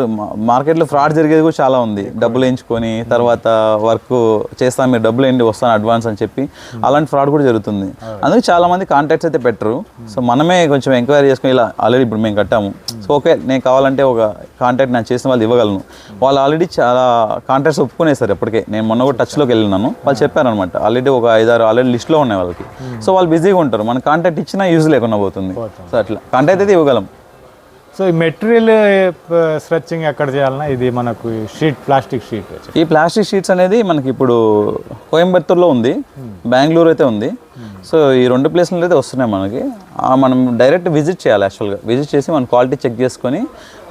మార్కెట్లో ఫ్రాడ్ జరిగేది కూడా చాలా ఉంది. డబ్బులు వేయించుకొని తర్వాత వర్క్ చేస్తాను, మీరు డబ్బులు ఏంటి వస్తాను అడ్వాన్స్ అని చెప్పి అలాంటి ఫ్రాడ్ కూడా జరుగుతుంది. అందుకే చాలా మంది కాంటాక్ట్స్ అయితే పెట్టరు. సో మనమే కొంచెం ఎంక్వైరీ చేసుకుని, ఇలా ఆల్రెడీ ఇప్పుడు మేము కట్టాము, సో ఓకే నేను కావాలంటే ఒక కాంటాక్ట్ నేను చేసిన వాళ్ళు ఇవ్వగలను. వాళ్ళు ఆల్రెడీ చాలా కాంటాక్ట్స్ ఒప్పుకునేసారు ఇప్పటికే. నేను మొన్న కూడా టచ్లోకి వెళ్ళినాను, వాళ్ళు చెప్పారనమాట ఆల్రెడీ ఒక 5-6 ఆల్రెడీ లిస్ట్లో ఉన్నాయి వాళ్ళకి. సో వాళ్ళు బిజీగా ఉంటారు, మన కాంటాక్ట్ ఇచ్చినా యూజ్ లేకుండా పోతుంది. సో అట్లా కాంటాక్ట్ అయితే ఇవ్వగలం. సో ఈ మెటీరియల్ స్ట్రెచ్చింగ్ ఎక్కడ చేయాలన్నా ఇది మనకు షీట్, ప్లాస్టిక్ షీట్. ఈ ప్లాస్టిక్ షీట్స్ అనేది మనకి ఇప్పుడు కోయంబత్తూర్లో ఉంది, బెంగళూరు అయితే ఉంది. సో ఈ 2 ప్లేస్లలో అయితే వస్తున్నాయి మనకి. మనం డైరెక్ట్ విజిట్ చేయాలి, యాక్చువల్గా విజిట్ చేసి మన క్వాలిటీ చెక్ చేసుకొని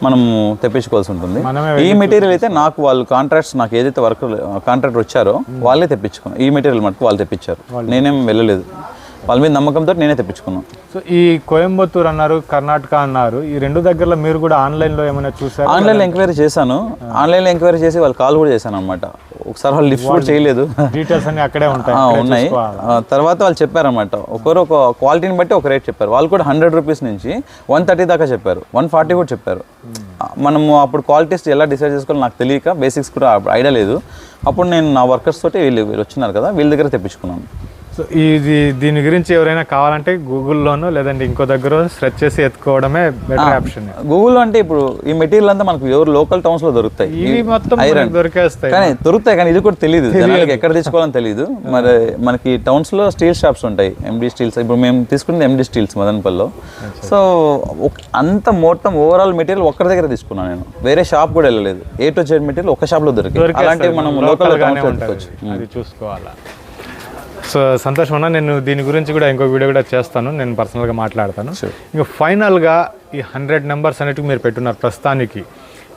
మనం తెప్పించుకోవాల్సి ఉంటుంది. ఈ మెటీరియల్ అయితే నాకు వాళ్ళు కాంట్రాక్ట్స్, నాకు ఏదైతే వర్క్ కాంట్రాక్టర్ వచ్చారో వాళ్ళే తెప్పించుకున్నాను. ఈ మెటీరియల్ మటుకు వాళ్ళు తెప్పించారు, నేనేం వెళ్ళలేదు. వాళ్ళ మీద నమ్మకంతో నేనే తెప్పించుకున్నాను. సో ఈ కోయంబత్తూర్ అన్నారు, కర్ణాటక అన్నారు, ఈ 2 దగ్గరలో మీరు కూడా ఆన్లైన్లో ఏమైనా చూసారు? ఆన్లైన్లో ఎంక్వైరీ చేశాను, ఆన్లైన్లో ఎంక్వైరీ చేసి వాళ్ళు కాల్ కూడా చేశాను అనమాట. ఒకసారి వాళ్ళు లిఫ్ట్ కూడా చేయలేదు, డీటెయిల్స్ అన్ని అక్కడే ఉన్నాయి. తర్వాత వాళ్ళు చెప్పారన్నమాట, ఒకరు ఒక క్వాలిటీని బట్టి ఒక రేట్ చెప్పారు. వాళ్ళు కూడా 100 రూపీస్ నుంచి 130 దాకా చెప్పారు, 140 కూడా చెప్పారు. మనము అప్పుడు క్వాలిటీస్ ఎలా డిసైడ్ చేసుకోవాలో నాకు తెలియక, బేసిక్స్ కూడా ఐడియా లేదు. అప్పుడు నేను నా వర్కర్స్ తోటి వీళ్ళు వచ్చినారు కదా, వీళ్ళ దగ్గర తెప్పించుకున్నాను. సో సో దీని గురించి ఎవరైనా కావాలంటే గూగుల్లోనూ లేదంటే ఇంకో దగ్గర సెర్చ్ చేసి ఎత్తుకోవడమే బెటర్ ఆప్షన్. గూగుల్లో అంటే ఇప్పుడు ఈ మెటీరియల్ అంతా మనకు ఎవరు లోకల్ టౌన్స్ లో దొరుకుతాయి, ఇవి మొత్తం మనకి దొరికేస్తాయి. కానీ దొరుకుతాయి, కానీ ఇది కూడా తెలియదు జనాలకి, ఎక్కడ తెచ్చుకోవాలని తెలియదు. మరి మనకి టౌన్స్ లో స్టీల్ షాప్స్ ఉంటాయి, ఎండి స్టీల్స్. ఇప్పుడు మేము తీసుకున్నది ఎండి స్టీల్స్ మదనపల్లిలో. సో అంత మొత్తం ఓవరాల్ మెటీరియల్ ఒక్కరి దగ్గర తీసుకున్నాను నేను, వేరే షాప్ కూడా వెళ్ళలేదు. ఏ టు జెడ్ మెటీరియల్ ఒక షాప్ లో దొరికింది. అలాంటివి మనం లోకల్ అది చూసుకోవాలా. సో సంతోషం అన్న, నేను దీని గురించి కూడా ఇంకో వీడియో కూడా చేస్తాను, నేను పర్సనల్గా మాట్లాడతాను. ఇంకా ఫైనల్గా ఈ 100 నెంబర్స్ అనేటివి మీరు పెట్టున్నారు ప్రస్తుతానికి.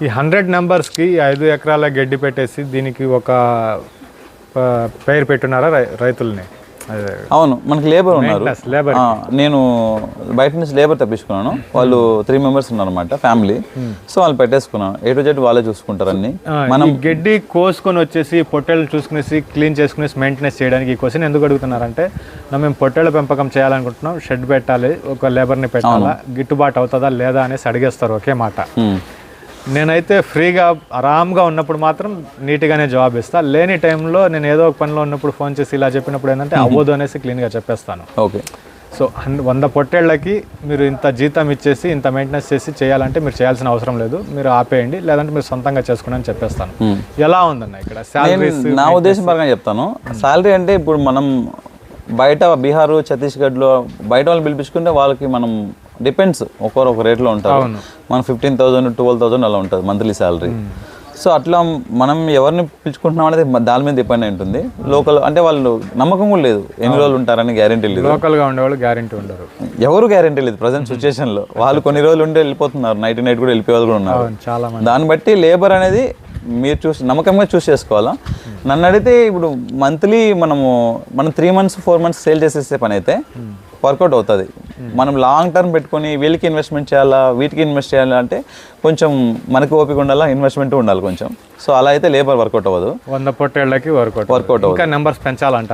ఈ 100 నెంబర్స్కి 5 ఎకరాల గడ్డి పెట్టేసి దీనికి ఒక పేరు పెట్టున్నారా రైతుల్ని? అవును, మనకి లేబర్ ఉన్నారు. నేను బయట నుంచి లేబర్ తెప్పించుకున్నాను. వాళ్ళు 3 మెంబర్స్ ఉన్నారు అనమాట, ఫ్యామిలీ. సో వాళ్ళు పెట్టేసుకున్నాను, ఏ టు జెడ్ వాళ్ళే చూసుకుంటారు అన్ని. మనం గడ్డి కోసుకొని వచ్చేసి పొట్టేళ్ళు చూసుకునేసి క్లీన్ చేసుకునేసి మెయింటెనెన్స్ చేయడానికి ఈ క్వశ్చన్ ఎందుకు అడుగుతున్నారంటే, మేము పొట్టేళ్ళ పెంపకం చేయాలనుకుంటున్నాం, షెడ్ పెట్టాలి, ఒక లేబర్ని పెట్టాలా, గిట్టుబాటు అవుతుందా లేదా అనేసి అడిగేస్తారు ఒకే మాట. నేనైతే ఫ్రీగా ఆరామ్గా ఉన్నప్పుడు మాత్రం నీట్గానే జవాబు ఇస్తా. లేని టైంలో నేను ఏదో ఒక పనిలో ఉన్నప్పుడు ఫోన్ చేసి ఇలా చెప్పినప్పుడు ఏంటంటే అవ్వదు అనేసి క్లీన్గా చెప్పేస్తాను. ఓకే. సో 100 పొట్టేళ్ళకి మీరు ఇంత జీతం ఇచ్చేసి ఇంత మెయింటెనెన్స్ చేసి చేయాలంటే మీరు చేయాల్సిన అవసరం లేదు, మీరు ఆపేయండి, లేదంటే మీరు సొంతంగా చేసుకుని అని చెప్పేస్తాను. ఎలా ఉందన్న ఇక్కడ శాలరీస్? నా ఉద్దేశం పరంగా చెప్తాను. శాలరీ అంటే ఇప్పుడు మనం బయట బీహార్, ఛత్తీస్గఢ్లో బయట వాళ్ళు పిలిపించుకుంటే వాళ్ళకి మనం డిపెండ్స్, ఒక్కొరు ఒక రేట్లో ఉంటారు. మనం 15,000 12,000 అలా ఉంటుంది మంత్లీ శాలరీ. సో అట్లా మనం ఎవరిని పిలుచుకుంటున్నాం అనేది దాని మీద డిపెండ్ అయి ఉంటుంది. లోకల్ అంటే వాళ్ళు నమ్మకం కూడా లేదు, ఎన్ని రోజులు ఉంటారని గ్యారెంటీ లేదు. లోకల్గా ఉండేవాళ్ళు గ్యారెంటీ ఉండరు, ఎవరు గ్యారెంటీ లేదు ప్రజెంట్ సిచ్యువేషన్లో. వాళ్ళు కొన్ని రోజులు ఉండి వెళ్ళిపోతున్నారు, నైట్ కూడా వెళ్ళిపోయే వాళ్ళు కూడా ఉన్నారు. చాలా మంది. దాన్ని బట్టి లేబర్ అనేది మీరు నమ్మకంగా చూస్ చేసుకోవాలా. నన్ను అడిగితే ఇప్పుడు మంత్లీ మనం 3 months 4 months సేల్ చేసేసే పని అయితే వర్కౌట్ అవుతుంది. మనం లాంగ్ టర్మ్ పెట్టుకొని వీళ్ళకి ఇన్వెస్ట్మెంట్ చేయాలా, వీటికి ఇన్వెస్ట్ చేయాలా అంటే కొంచెం మనకు ఓపిక ఉండాలా, ఇన్వెస్ట్మెంట్ ఉండాలి కొంచెం. సో అలా అయితే లేబర్ వర్కౌట్ అవ్వదు. 100 పొట్టేళ్ళకి వర్కౌట్ అవ్వదు. ఇంకా నెంబర్స్ పెంచాలంట.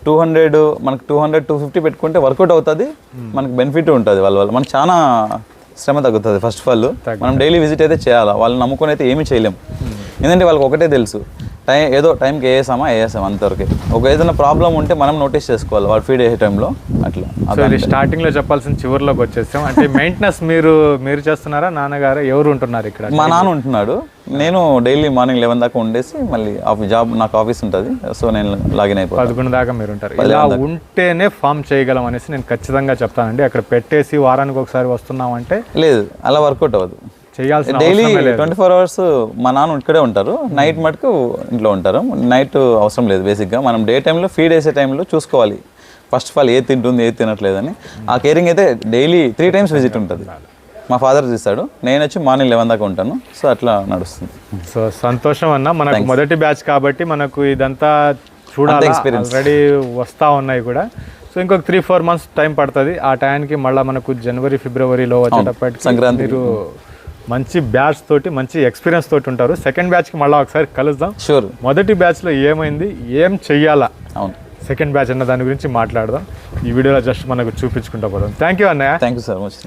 200 మనకు 200 250 పెట్టుకుంటే వర్కౌట్ అవుతుంది, మనకు బెనిఫిట్ ఉంటుంది. వాళ్ళ మనకు చాలా శ్రమ తగ్గుతుంది. ఫస్ట్ ఆఫ్ ఆల్ మనం డైలీ విజిట్ అయితే చేయాలా, వాళ్ళని నమ్ముకొని అయితే ఏమీ చేయలేం. ఎందుకంటే వాళ్ళకి ఒకటే తెలుసు, ఏదో టైంకి వేసామా అంతవరకు. ఒక ఏదైనా ప్రాబ్లం ఉంటే మనం నోటీస్ చేసుకోవాలి వాళ్ళు ఫీడ్ అయ్యే టైంలో. అట్లా స్టార్టింగ్లో చెప్పాల్సిన చివరిలోకి వచ్చేసాం. అంటే మెయింటెనెన్స్ మీరు చేస్తున్నారా, నాన్నగారు ఎవరు ఉంటున్నారు ఇక్కడ? మా నాన్న ఉంటున్నాడు, నేను డైలీ మార్నింగ్ 11 దాకా ఉండేసి మళ్ళీ జాబ్, నాకు ఆఫీస్ ఉంటుంది. సో నేను లాగిన్ అయిపోయి 11 దాకా మీరు ఉంటారు. ఇలా ఉంటేనే ఫామ్ చేయగలం అనేసి నేను ఖచ్చితంగా చెప్తానండి. అక్కడ పెట్టేసి వారానికి ఒకసారి వస్తున్నామంటే లేదు, అలా వర్కౌట్ అవ్వదు. డైలీ 24 hours మా నాన్న ఇక్కడే ఉంటారు, నైట్ మటుకు ఇంట్లో ఉంటారు. నైట్ అవసరం లేదు బేసిక్గా. మనం డే టైంలో ఫీడ్ వేసే టైంలో చూసుకోవాలి ఫస్ట్ ఆఫ్ ఆల్ ఏది తింటుంది ఏది తినట్లేదని. ఆ కేరింగ్ అయితే డైలీ 3 times విజిట్ ఉంటుంది. మా ఫాదర్ చేస్తాడు, నేను వచ్చి మార్నింగ్ 11 దాకా ఉంటాను. సో అట్లా నడుస్తుంది. సో సంతోషం అన్న, మనకు మొదటి బ్యాచ్ కాబట్టి మనకు ఇదంతా చూడాలి, ఆల్రెడీ వస్తూ ఉన్నాయి కూడా. సో ఇంకొక 3-4 months టైం పడుతుంది. ఆ టైంకి మళ్ళీ మనకు జనవరి ఫిబ్రవరిలో వచ్చేటప్పటికి సంక్రాంతి మీరు మంచి బ్యాచ్ తోటి మంచి ఎక్స్పీరియన్స్ తోటి ఉంటారు. సెకండ్ బ్యాచ్కి మళ్ళీ ఒకసారి కలుద్దాం. షూర్. మొదటి బ్యాచ్లో ఏమైంది, ఏం చెయ్యాలా, అవును, సెకండ్ బ్యాచ్ అన్న దాని గురించి మాట్లాడదాం. ఈ వీడియోలో జస్ట్ మనకు చూపించుకుంటా పోదాం. థ్యాంక్ యూ అన్నయ్య. Thank you so much.